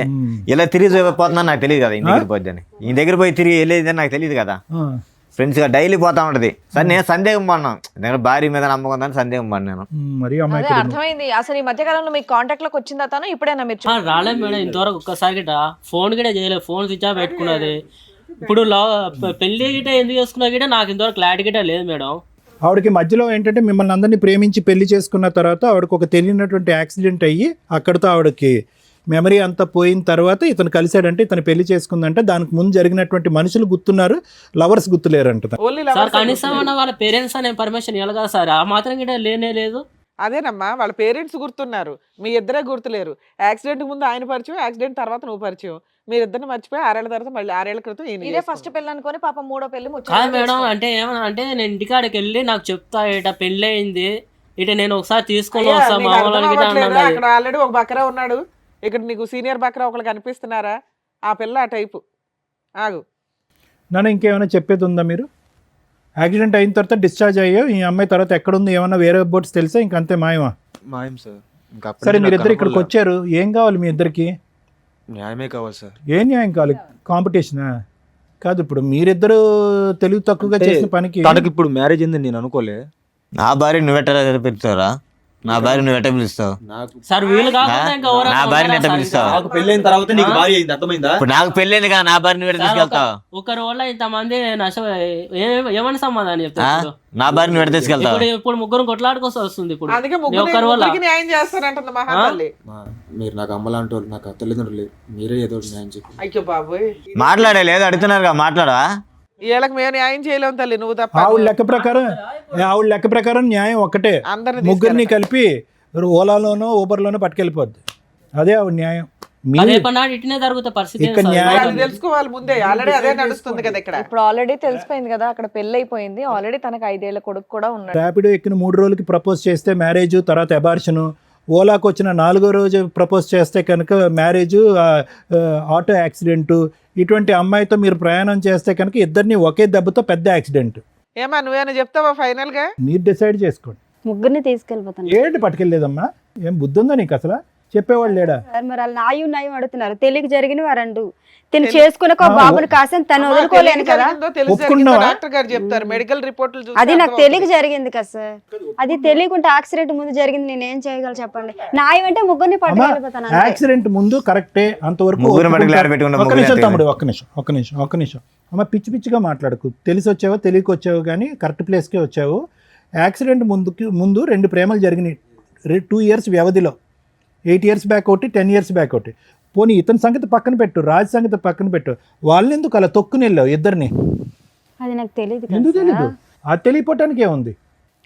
ఇలా తిరిగి పోతుందని నాకు తెలియదు కదా, ఇంటి దగ్గర పోద్దని. ఈ దగ్గర పోయి తిరిగి వెళ్ళేది నాకు తెలియదు కదా. ఫ్రెండ్స్ గా డైలీ పోతా ఉంటది. సరే నేను సందేహం పడినాను, నేను భార్య మీద నమ్మకం దాన్ని సందేహం పడినాను. మరి అదే అమ్మాయి అర్థమైంది. అసలు ఈ మధ్య కాలంలో మీకు కాంటాక్ట్ లోకి వచ్చిందా తను? ఇప్పుడైనా మీరు రాలేదు మేడం ఇంతవరకు ఒక్కసారి గిట ఫోన్ గిట చేయలేదు. ఫోన్ స్విచ్ ఆఫ్ పెట్టుకున్నది. ఇప్పుడు పెళ్లి గిట ఎందుకు చేసుకున్నా గిట నాకు ఇంతవరకు క్లారిటీ గిట లేదు మేడం. ఆవిడకి మధ్యలో ఏంటంటే మిమ్మల్ని అందరినీ ప్రేమించి పెళ్లి చేసుకున్న తర్వాత ఆవిడకి ఒక తెలియనటువంటి యాక్సిడెంట్ అయ్యి అక్కడితో ఆవిడకి మెమరీ అంతా పోయిన తర్వాత ఇతను కలిశాడంటే ఇతను పెళ్లి చేసుకుందంటే దానికి ముందు జరిగినటువంటి మనుషులు గుర్తున్నారు, లవర్స్ గుర్తులేరంట. ఓన్లీ సార్ కనీసం అన్న వాళ్ళ పేరెంట్స్ అనే పర్మిషన్ ఇవ్వాలి కదా సార్, ఆ మాత్రం గిట లేనే లేదు. అదేనమ్మా, వాళ్ళ పేరెంట్స్ గుర్తున్నారు, మీ ఇద్దరే గుర్తులేరు. యాక్సిడెంట్ ముందు ఆయన పరిచయం, యాక్సిడెంట్ తర్వాత నువ్వు పరిచయం. మీరిద్దరిని మర్చిపోయి 6 ఏళ్ల తర్వాత మళ్ళీ 6 ఏళ్ల క్రితం ఇదే ఫస్ట్ పెళ్ళి అనుకొని పాప మూడో పెళ్లి కాదు మేడం, అంటే ఏమన్నా అంటే నేను ఇంటికాడికి వెళ్ళి నాకు చెప్తా ఇట పెళ్ళి అయింది, ఇట నేను ఒకసారి తీసుకొని వస్తా మా వాళ్ళని గిట అన్నది. అక్కడ ఆల్రెడీ ఒక బకరా ఉన్నాడు, ఇక్కడ నీకు సీనియర్ బకరా ఒకళ్ళు కనిపిస్తున్నారా? ఆ పిల్ల ఆ టైపు. ఆగు నాన్న ఇంకేమైనా చెప్పేది ఉందా? మీరు యాక్సిడెంట్ అయిన తర్వాత డిశ్చార్జ్ అయ్యావు, ఈ అమ్మాయి తర్వాత ఎక్కడుంది ఏమన్నా వేరే బోట్స్ తెలుసా? ఇంకంతే మాయమా? మాయం సార్. ఇంకా అప్పటి సరే నుంచి మీరిద్దరు నాకు ఇక్కడికి వచ్చారు, ఏం కావాలి మీ ఇద్దరికి? న్యాయమే కావాలి సార్. ఏం న్యాయం కావాలి? కాంపిటీషనా కాదు. ఇప్పుడు మీరిద్దరు తెలివి తక్కువగా అంటే చేసిన పనికి తనకి ఇప్పుడు మ్యారేజ్ అయిందని నేను అనుకోలే. నా భార్య నువ్వెట్ట పిలుస్తావురా? నా భార్య నువ్వెట్ట పిలుస్తావు? సార్ వీళ్ళు కాకుండా ఇంకా నా భార్యని ఎట్ట పిలుస్తావు? నాకు పెళ్ళైన తర్వాత నీకు భార్య అయింది, అర్థమైందా? ఇప్పుడు నాకు పెళ్ళైంది కదా, నా భార్య నువ్వు తీసుకెళ్తావు? ఒకరి వల్ల ఇంతమంది నష్టం ఏమని సమాధానం చెప్తారు? నా భార్య నువ్వు తీసుకెళ్తావు? ఇప్పుడు ముగ్గురు కొట్లాడుకోసం వస్తుంది. ఇప్పుడు అందుకే ఒకరి వల్ల ముగ్గురికి న్యాయం చేస్తానంటుంది మహాతల్లి. మీరు నాకు అమ్మలాంటి వాళ్ళు, నాకు తల్లిదండ్రులు, మీరే ఏదో న్యాయం చెప్పి. అయ్యో బాబోయ్, మాట్లాడే లేదు అడుగుతున్నారుగా, మాట్లాడా? వీళ్ళకి మేము న్యాయం చేయలేము తల్లి, నువ్వు తప్ప. ఆవిడ లెక్క ప్రకారం న్యాయం ఒక్కటే, అందరిని ముగ్గురిని కలిపి ఓలాలోనో ఊబర్లోనో పట్టుకెళ్ళిపోద్ది. అదే ఆవిడ న్యాయం. రేపన్నాడు ఇట్నే జరుగుతా పరిస్థితి. ఇక్కడ న్యాయం అది తెలుసుకోవాలి ముందే, ఆల్రెడీ అదే నడుస్తుంది కదా ఇక్కడ. ఇప్పుడు ఆల్రెడీ తెలిసిపోయింది కదా, అక్కడ పెళ్లి అయిపోయింది ఆల్రెడీ. తనకు 5 ఏళ్ల కొడుకు కూడా ఉన్నాడు. ర్యాపిడో ఎక్కిన 3 రోజులకి ప్రపోజ్ చేస్తే మ్యారేజ్, తర్వాత అబార్షను. ఓలాకు వచ్చిన 4వ రోజు ప్రపోజ్ చేస్తే కనుక మ్యారేజ్, ఆటో యాక్సిడెంట్. ఇటువంటి అమ్మాయితో మీరు ప్రయాణం చేస్తే కనుక ఇద్దరిని ఒకే దెబ్బతో పెద్ద యాక్సిడెంట్. ఏమా నువ్వేనా చెప్తావా ఫైనల్ గా? మీరు డిసైడ్ చేసుకోండి. ముగ్గురిని తీసుకెళ్ళిపోతాను ఏంటి పట్టుకెళ్ళలేదమ్మా? ఏం బుద్ధి ఉందా నీకు అసలు? చెప్పేవాళ్ళు లేడా? సార్. మరి వాళ్ళు నాయం అడుగుతున్నారు. తెలియక జరిగినవి వారండు. తిని చేసుకునే ఒక బాబుని కాసని తను వదులుకోలేను కదా. ఒప్పుకున్నావా? డాక్టర్ గారు చెప్తారు, మెడికల్ రిపోర్ట్లు చూస్తే అది నాకు అర్థమవుతుంది. తెలియక జరిగింది కదా సార్. అది తెలియకుంటే యాక్సిడెంట్ ముందు జరిగింది, నేను ఏం చేయగలను చెప్పండి? న్యాయం అంటే ముగ్గురిని అమ్మా, పట్టుకెళ్ళిపోతాను అంతే. యాక్సిడెంట్ ముందు కరెక్టే, అంతవరకు ముగ్గురు ఒప్పుకుంటా. మటుకు పెట్టుకున్న ఒక్క ముగ్గురు నిమిషం ఎత్తుకుని. తమ్ముడు, ఒక్క నిమిషం. అమ్మ పిచ్చిగా మాట్లాడకు. తెలిసి వచ్చావో తెలియక వచ్చావు కానీ కరెక్ట్ ప్లేస్కే వచ్చావు. యాక్సిడెంట్ ముందు 2 ప్రేమలు జరిగినాయి 2 ఇయర్స్ వ్యవధిలో. 8 ఇయర్స్ బ్యాక్ ఒకటి, 10 ఇయర్స్ బ్యాక్ ఒకటి. పోనీ ఇతని సంగతి పక్కన పెట్టు, రాజ్ సంగతి పక్కన పెట్టు. వాళ్ళని ఎందుకు అలా తొక్కుని వెళ్ళావు ఇద్దరిని? అది నాకు తెలియదు ఎందుకు కదా తెలీదు? సార్. అది తెలియపోవటానికి ఏముంది?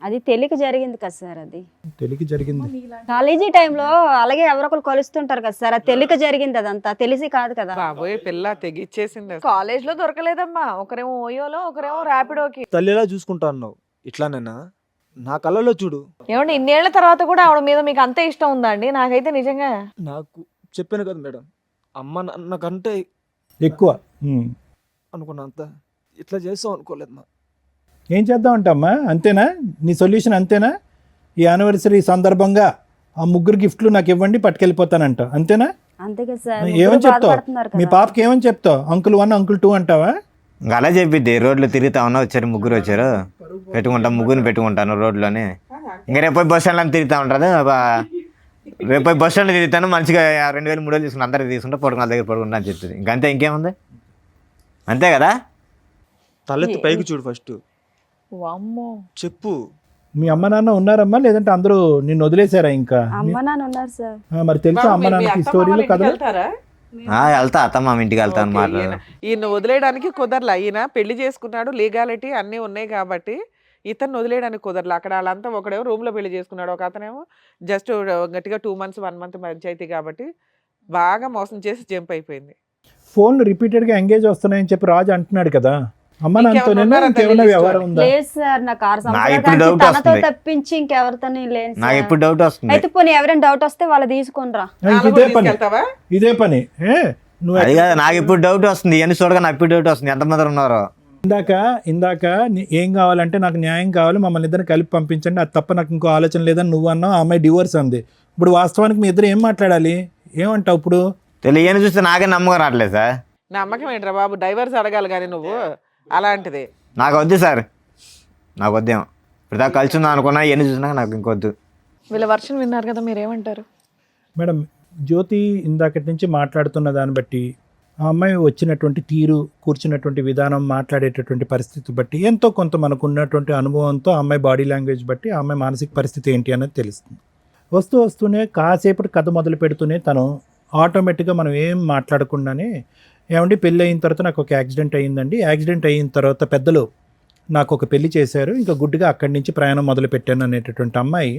అది తెలియక జరిగింది కదా సార్. అది తెలియక జరిగింది. కాలేజీ టైంలో అలాగే ఎవరొకరు కలుస్తుంటారు కదా సార్. అది తెలియక జరిగింది, అదంతా తెలిసి కాదు కదా. బాబోయ్ పిల్ల తెగిచ్చేసింది అసలు. కాలేజ్ లో దొరకలేదమ్మా, ఒకరేమో ఓయోలో, ఒకరేమో ర్యాపిడోకి. తల్లిలా చూసుకుంటా అన్నావు, ఇట్లానేనా? నా కళ్ళలో చూడు. ఏమండి ఇన్నేళ్ల తర్వాత కూడా ఆవిడ మీద మీకు అంతే ఇష్టం ఉందా అండి? నాకైతే నిజంగా నాకు చెప్పాను కదా మేడం, అమ్మ నాకంటే ఎక్కువ అనుకున్నంత ఇట్లా చేస్తాం అనుకోలేదు మా. ఏం చేద్దామంటే అమ్మా, అంతేనా నీ సొల్యూషన్? అంతేనా? ఈ యానివర్సరీ సందర్భంగా ఆ 3 గిఫ్ట్లు నాకు ఇవ్వండి, పట్టుకెళ్ళిపోతానంట, అంతేనా? అంతే కదా సార్. ఏమని ముగ్గురు చెప్తావు? బాధపడుతున్నారు మీ కదా. పాపకి ఏమని చెప్తావు? అంకుల్ 1 అంకుల్ 2 అంటావా? ఇంకా అలా చెప్పిద్ది. రోడ్లు తిరుగుతా ఉన్నా, వచ్చారు ముగ్గురు వచ్చారు, ముగ్గురిని పెట్టుకుంటాను రోడ్లోనే. ఇంకా రేపు బస్ స్టాండ్లో తిరుగుతూ ఉంటుంది. రేపు బస్ స్టాండ్లో తిరుగుతాను, మంచిగా 2000 3000 తీసుకుని అందరికి తీసుకుంటా పడుకున్న దగ్గర పడుకుంటా అని చెప్తుంది. ఇంకంతే, ఇంకేముంది? అంతే కదా? తలెత్తి పైకి చూడు ఫస్ట్, వామ్మో. చెప్పు. మీ అమ్మ నాన్న ఉన్నారమ్మా, లేదంటే అందరూ నిన్ను వదిలేశారా? ఇంకా అమ్మ నాన్న ఉన్నారు సార్. మరి తెలుసా బాబు, అమ్మ మీరు మీ నాన్నకి అత్త స్టోరీలు, మామల ఇంటికి కథలు? వెళ్తారా? వెళ్తా, అత్తమ్మ ఇంటికి వెళ్తాను. ఓకే, మాట్లాడు. ఈయన వదిలేయడానికి కుదరలా. ఈయన పెళ్లి చేసుకున్నాడు, లీగాలిటీ అన్నీ ఉన్నాయి కాబట్టి ఇతను వదిలేయడానికి కుదరలా. అక్కడ వాళ్ళంతా ఒకడేమో రూమ్ లో పెళ్లి చేసుకున్నాడు, ఒక అతనేమో జస్ట్ గట్టిగా 2 months 1 month పంచాయతీ కాబట్టి బాగా మోసం చేసి జంప్ అయిపోయింది. ఫోన్లు రిపీటెడ్గా ఎంగేజ్ వస్తున్నాయని చెప్పి రాజు అంటున్నాడు కదా. అమ్మ నాన్నతో ఇంకెవరున్నారా ఇంకేమైనా తల్లి వ్యవహారం ఉందా? లేదు సార్, నాకు 6 నాకు ఇప్పుడు సంవత్సరాల doubt తనతో వస్తుంది. తప్పించి ఇంకెవరితో లేదు నాకు సార్. ఇప్పుడు డౌట్ వస్తుంది. అయితే పోనీ ఎవరైనా డౌట్ వస్తే వాళ్ళు తీసుకునిరా. ఇదే పని తీసుకెళ్తావా? ఇదే పని నువ్వు అది కాదు, నాకు ఇప్పుడు డౌట్ వస్తుంది. ఇవన్నీ చూడగా నాకు ఇప్పుడు డౌట్ వస్తుంది. ఎంతమంది ఉన్నారో. ఇందాక ఏం కావాలంటే నాకు న్యాయం కావాలి, మమ్మల్ని ఇద్దరిని కలిపి పంపించండి, అది తప్ప నాకు ఇంకో ఆలోచన లేదని నువ్వు అన్నావు. ఆ అమ్మాయి డివోర్స్ అంది. ఇప్పుడు వాస్తవానికి మీ ఇద్దరు ఏం మాట్లాడాలి? ఏమంటావు ఇప్పుడు? తెలియని చూస్తే నాకే నమ్మకం రావట్లేదు సార్. నమ్మకం ఏంట్రా బాబు, డైవర్స్ అడగాలి కానీ నువ్వు అలాంటిది. నాకు వద్దు సార్, నాకు వద్దేమో. ఇప్పుడు దాకా కలిసి ఉందా అనుకున్నా, ఇవన్నీ చూసినాక నాకు ఇంకొద్దు. వీళ్ళ వర్షన్ విన్నారు కదా, మీరేమంటారు? మేడం, జ్యోతి ఇందాకటి నుంచి మాట్లాడుతున్న దాన్ని బట్టి, ఆ అమ్మాయి వచ్చినటువంటి తీరు, కూర్చున్నటువంటి విధానం, మాట్లాడేటటువంటి పరిస్థితి బట్టి ఎంతో కొంత మనకు ఉన్నటువంటి అనుభవంతో ఆ అమ్మాయి బాడీ లాంగ్వేజ్ బట్టి ఆ అమ్మాయి మానసిక పరిస్థితి ఏంటి అనేది తెలుస్తుంది. వస్తూనే కాసేపటి కథ మొదలు పెడుతూనే తను ఆటోమేటిక్గా మనం ఏం మాట్లాడకుండానే, ఏమండి పెళ్ళి అయిన తర్వాత నాకు ఒక యాక్సిడెంట్ అయ్యిందండి, యాక్సిడెంట్ అయిన తర్వాత పెద్దలు నాకు ఒక పెళ్లి చేశారు, ఇంకా గుడ్డుగా అక్కడి నుంచి ప్రయాణం మొదలు పెట్టాను అనేటటువంటి అమ్మాయి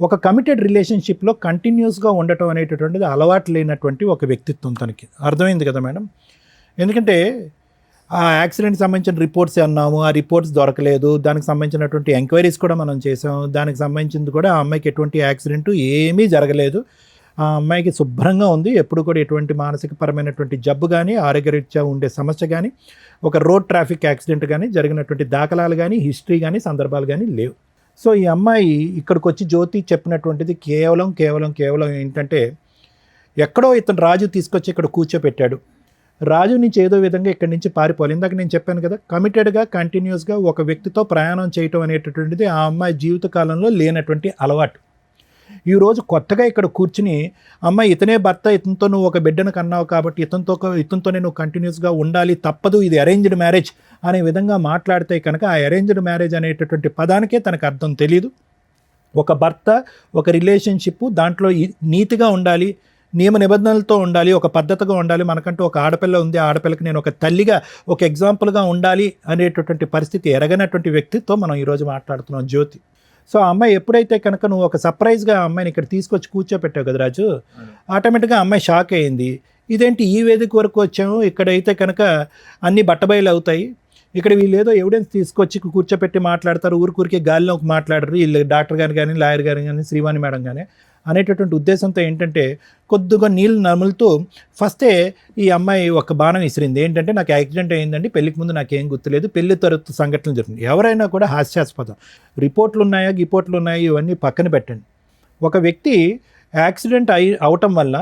ఒక కమిటెడ్ రిలేషన్షిప్లో కంటిన్యూస్గా ఉండటం అనేటటువంటిది అలవాటు లేనటువంటి ఒక వ్యక్తిత్వం తనకి. అర్థమైంది కదా మేడం? ఎందుకంటే ఆ యాక్సిడెంట్కి సంబంధించిన రిపోర్ట్స్ అన్నాము, ఆ రిపోర్ట్స్ దొరకలేదు, దానికి సంబంధించినటువంటి ఎంక్వైరీస్ కూడా మనం చేసాం, దానికి సంబంధించింది కూడా ఆ అమ్మాయికి ఎటువంటి యాక్సిడెంట్ ఏమీ జరగలేదు, ఆ అమ్మాయికి శుభ్రంగా ఉంది, ఎప్పుడు కూడా ఎటువంటి మానసికపరమైనటువంటి జబ్బు కానీ, ఆరోగ్యరీత్యా ఉండే సమస్య కానీ, ఒక రోడ్ ట్రాఫిక్ యాక్సిడెంట్ కానీ జరిగినటువంటి దాఖలాలు కానీ, హిస్టరీ కానీ, సందర్భాలు కానీ లేవు. సో ఈ అమ్మాయి ఇక్కడికి వచ్చి జ్యోతి చెప్పినటువంటిది కేవలం ఏంటంటే, ఎక్కడో ఇతను రాజు తీసుకొచ్చి ఇక్కడ కూర్చోపెట్టాడు, రాజు నుంచి ఏదో విధంగా ఇక్కడి నుంచి పారిపోవాలి. ఇందాక నేను చెప్పాను కదా, కమిటెడ్గా కంటిన్యూస్గా ఒక వ్యక్తితో ప్రయాణం చేయటం అనేటటువంటిది ఆ అమ్మాయి జీవితకాలంలో లేనటువంటి అలవాటు. ఈరోజు కొత్తగా ఇక్కడ కూర్చుని, అమ్మాయి ఇతనే భర్త, ఇతనితో నువ్వు ఒక బిడ్డను కన్నావు కాబట్టి ఇతనితోనే నువ్వు కంటిన్యూస్గా ఉండాలి, తప్పదు, ఇది అరేంజ్డ్ మ్యారేజ్ అనే విధంగా మాట్లాడితే కనుక ఆ అరేంజ్డ్ మ్యారేజ్ అనేటటువంటి పదానికే తనకు అర్థం తెలియదు. ఒక భర్త, ఒక రిలేషన్షిప్, దాంట్లో నీతిగా ఉండాలి, నియమ నిబంధనలతో ఉండాలి, ఒక పద్ధతిగా ఉండాలి, మనకంటూ ఒక ఆడపిల్ల ఉంది, ఆడపిల్లకి నేను ఒక తల్లిగా, ఒక ఎగ్జాంపుల్గా ఉండాలి అనేటటువంటి పరిస్థితి ఎరగనటువంటి వ్యక్తితో మనం ఈరోజు మాట్లాడుతున్నాం జ్యోతి. సో ఆ అమ్మాయి ఎప్పుడైతే కనుక నువ్వు ఒక సర్ప్రైజ్గా ఆ అమ్మాయిని ఇక్కడ తీసుకొచ్చి కూర్చోపెట్టావు కదా రాజు, ఆటోమేటిక్గా అమ్మాయి షాక్ అయింది. ఇదేంటి ఈ వేదిక వరకు వచ్చాము, ఇక్కడైతే కనుక అన్నీ బట్టబయలు అవుతాయి, ఇక్కడ వీళ్ళు ఏదో ఎవిడెన్స్ తీసుకొచ్చి కూర్చోపెట్టి మాట్లాడతారు, ఊరికే గాలిలోకి మాట్లాడరు వీళ్ళు, డాక్టర్ గారు కానీ, లాయర్ గారు కానీ, శ్రీవాణి మేడం కానీ అనేటటువంటి ఉద్దేశంతో ఏంటంటే కొద్దిగా నీళ్ళు నములుతూ ఫస్టే ఈ అమ్మాయి ఒక బాణం విసిరింది. ఏంటంటే, నాకు యాక్సిడెంట్ అయ్యిందండి, పెళ్ళికి ముందు నాకేం గుర్తులేదు, పెళ్లి తరగతి సంఘటనలు జరుగుతుంది. ఎవరైనా కూడా హాస్యాస్పదం. రిపోర్ట్లు ఉన్నాయా, ఇవన్నీ పక్కన పెట్టండి. ఒక వ్యక్తి యాక్సిడెంట్ అవటం వల్ల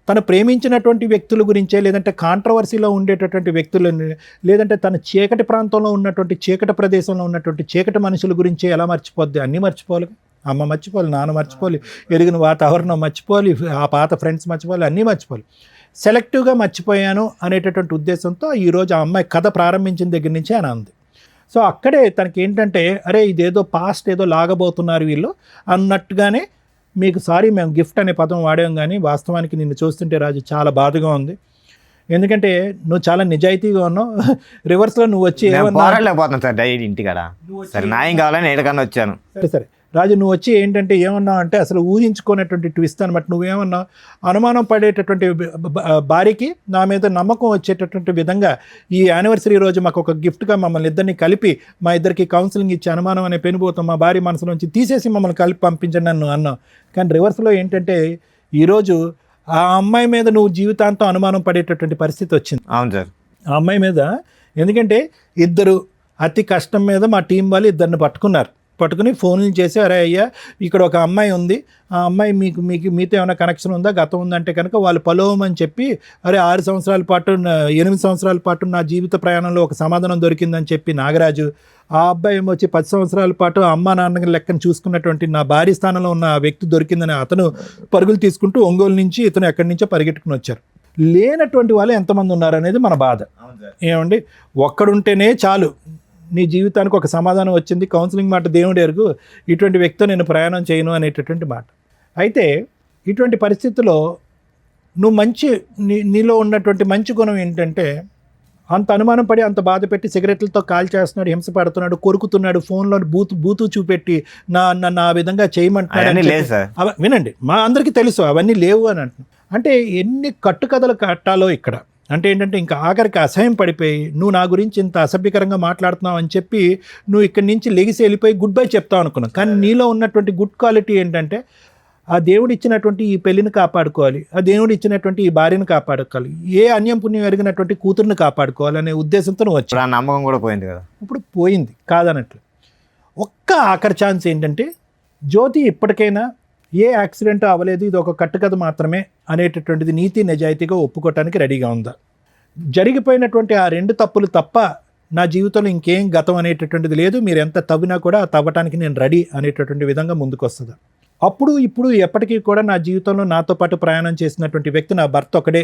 తను ప్రేమించినటువంటి వ్యక్తుల గురించే, లేదంటే కాంట్రవర్సీలో ఉండేటటువంటి వ్యక్తులని, లేదంటే తన చీకటి ప్రాంతంలో ఉన్నటువంటి, చీకటి ప్రదేశంలో ఉన్నటువంటి చీకటి మనుషుల గురించే ఎలా మర్చిపోద్ది? అన్నీ మర్చిపోవాలి. అమ్మ మర్చిపోవాలి, నాన్న మర్చిపోవాలి, ఎరిగిన వాతావరణం మర్చిపోవాలి, ఆ పాత ఫ్రెండ్స్ మర్చిపోవాలి, అన్నీ మర్చిపోవాలి. సెలెక్టివ్గా మర్చిపోయాను అనేటటువంటి ఉద్దేశంతో ఈరోజు ఆ అమ్మాయి కథ ప్రారంభించిన దగ్గర నుంచి అని అంది. సో అక్కడే తనకి ఏంటంటే, అరే ఇదేదో పాస్ట్ ఏదో లాగబోతున్నారు వీళ్ళు అన్నట్టుగానే, మీకు సారీ మేము గిఫ్ట్ అనే పదం వాడాం, కానీ వాస్తవానికి నిన్ను చూస్తుంటే రాజు చాలా బాధగా ఉంది. ఎందుకంటే నువ్వు చాలా నిజాయితీగా ఉన్నావు. రివర్స్లో నువ్వు వచ్చి పోరాడలేకపోతున్నాను సార్ డైలీ ఇంటికాడ. సరే న్యాయం కావాలని ఎక్కడికన్నా వచ్చాను. సరే రాజు, నువ్వు వచ్చి ఏంటంటే ఏమన్నావు అంటే, అసలు ఊహించుకునేటువంటి ట్విస్ట్ అనమాట. నువ్వేమన్నావు, అనుమానం పడేటటువంటి భార్యకి నా మీద నమ్మకం వచ్చేటటువంటి విధంగా ఈ యానివర్సరీ రోజు మాకు ఒక గిఫ్ట్గా మమ్మల్ని ఇద్దరిని కలిపి, మా ఇద్దరికి కౌన్సిలింగ్ ఇచ్చి అనుమానం అనే పెనుభూతం మా భార్య మనసులోంచి తీసేసి మమ్మల్ని కలిపి పంపించండి నన్ను అన్నావు. కానీ రివర్స్లో ఏంటంటే, ఈరోజు ఆ అమ్మాయి మీద నువ్వు జీవితాంతం అనుమానం పడేటటువంటి పరిస్థితి వచ్చింది. అవును సార్, ఆ అమ్మాయి మీద. ఎందుకంటే ఇద్దరు అతి కష్టం మీద మా టీం వాళ్ళు ఇద్దరిని పట్టుకుని ఫోన్లు చేసి, అరే అయ్యా ఇక్కడ ఒక అమ్మాయి ఉంది, ఆ అమ్మాయి మీతో ఏమైనా కనెక్షన్ ఉందా, గతం ఉందంటే కనుక వాళ్ళు పలోమని చెప్పి, అరే 8 సంవత్సరాల పాటు నా జీవిత ప్రయాణంలో ఒక సమాధానం దొరికిందని చెప్పి నాగరాజు, ఆ అబ్బాయి ఏమో వచ్చి 10 సంవత్సరాల పాటు అమ్మా నాన్న లెక్కను చూసుకున్నటువంటి నా భార్య స్థానంలో ఉన్న ఆ వ్యక్తి దొరికిందని అతను పరుగులు తీసుకుంటూ ఒంగోలు నుంచి ఇతను ఎక్కడి నుంచో పరిగెట్టుకుని వచ్చారు. లేనటువంటి వాళ్ళు ఎంతమంది ఉన్నారనేది మన బాధ. ఏమండి, ఒక్కడుంటేనే చాలు, నీ జీవితానికి ఒక సమాధానం వచ్చింది, కౌన్సిలింగ్ మాట దేవుడు ఎరుగు, ఇటువంటి వ్యక్తితో నేను ప్రయాణం చేయను అనేటటువంటి మాట. అయితే ఇటువంటి పరిస్థితుల్లో నువ్వు నీలో ఉన్నటువంటి మంచి గుణం ఏంటంటే, అంత అనుమానం పడి అంత బాధ పెట్టి సిగరెట్లతో కాల్ చేస్తున్నాడు, హింస పడుతున్నాడు, కొరుకుతున్నాడు, ఫోన్లో బూతు చూపెట్టి నా విధంగా చేయమంటున్నాడు. వినండి, మా అందరికీ తెలుసు అవన్నీ లేవు అని అంటున్నాను. అంటే ఎన్ని కట్టుకథలు కట్టాలో ఇక్కడ. అంటే ఏంటంటే ఇంకా ఆఖరికి అసహ్యం పడిపోయి నువ్వు నా గురించి ఇంత అసభ్యకరంగా మాట్లాడుతున్నావు అని చెప్పి నువ్వు ఇక్కడి నుంచి లెగిసి వెళ్ళిపోయి గుడ్ బై చెప్తావు అనుకున్నావు. కానీ నీలో ఉన్నటువంటి గుడ్ క్వాలిటీ ఏంటంటే ఆ దేవుడు ఇచ్చినటువంటి ఈ పెళ్లిని కాపాడుకోవాలి, ఆ దేవుడు ఇచ్చినటువంటి ఈ భార్యను కాపాడుకోవాలి, ఏ అన్యం పుణ్యం ఎరిగినటువంటి కూతురుని కాపాడుకోవాలి అనే ఉద్దేశంతో నువ్వు వచ్చావు. ఆ నమ్మకం కూడా పోయింది కదా. ఇప్పుడు పోయింది కాదనట్లు. ఒక్క ఆఖరి ఛాన్స్ ఏంటంటే జ్యోతి ఇప్పటికైనా ఏ యాక్సిడెంట్ అవ్వలేదు, ఇది ఒక కట్టుకథ మాత్రమే అనేటటువంటిది నీతి నిజాయితీగా ఒప్పుకోవటానికి రెడీగా ఉందా? జరిగిపోయినటువంటి ఆ 2 తప్పులు తప్ప నా జీవితంలో ఇంకేం గతం అనేటటువంటిది లేదు, మీరు ఎంత తవ్వినా కూడా తవ్వటానికి నేను రెడీ అనేటటువంటి విధంగా ముందుకు వస్తుందా? అప్పుడు ఇప్పుడు ఎప్పటికీ కూడా నా జీవితంలో నాతో పాటు ప్రయాణం చేసినటువంటి వ్యక్తి నా భర్త ఒకడే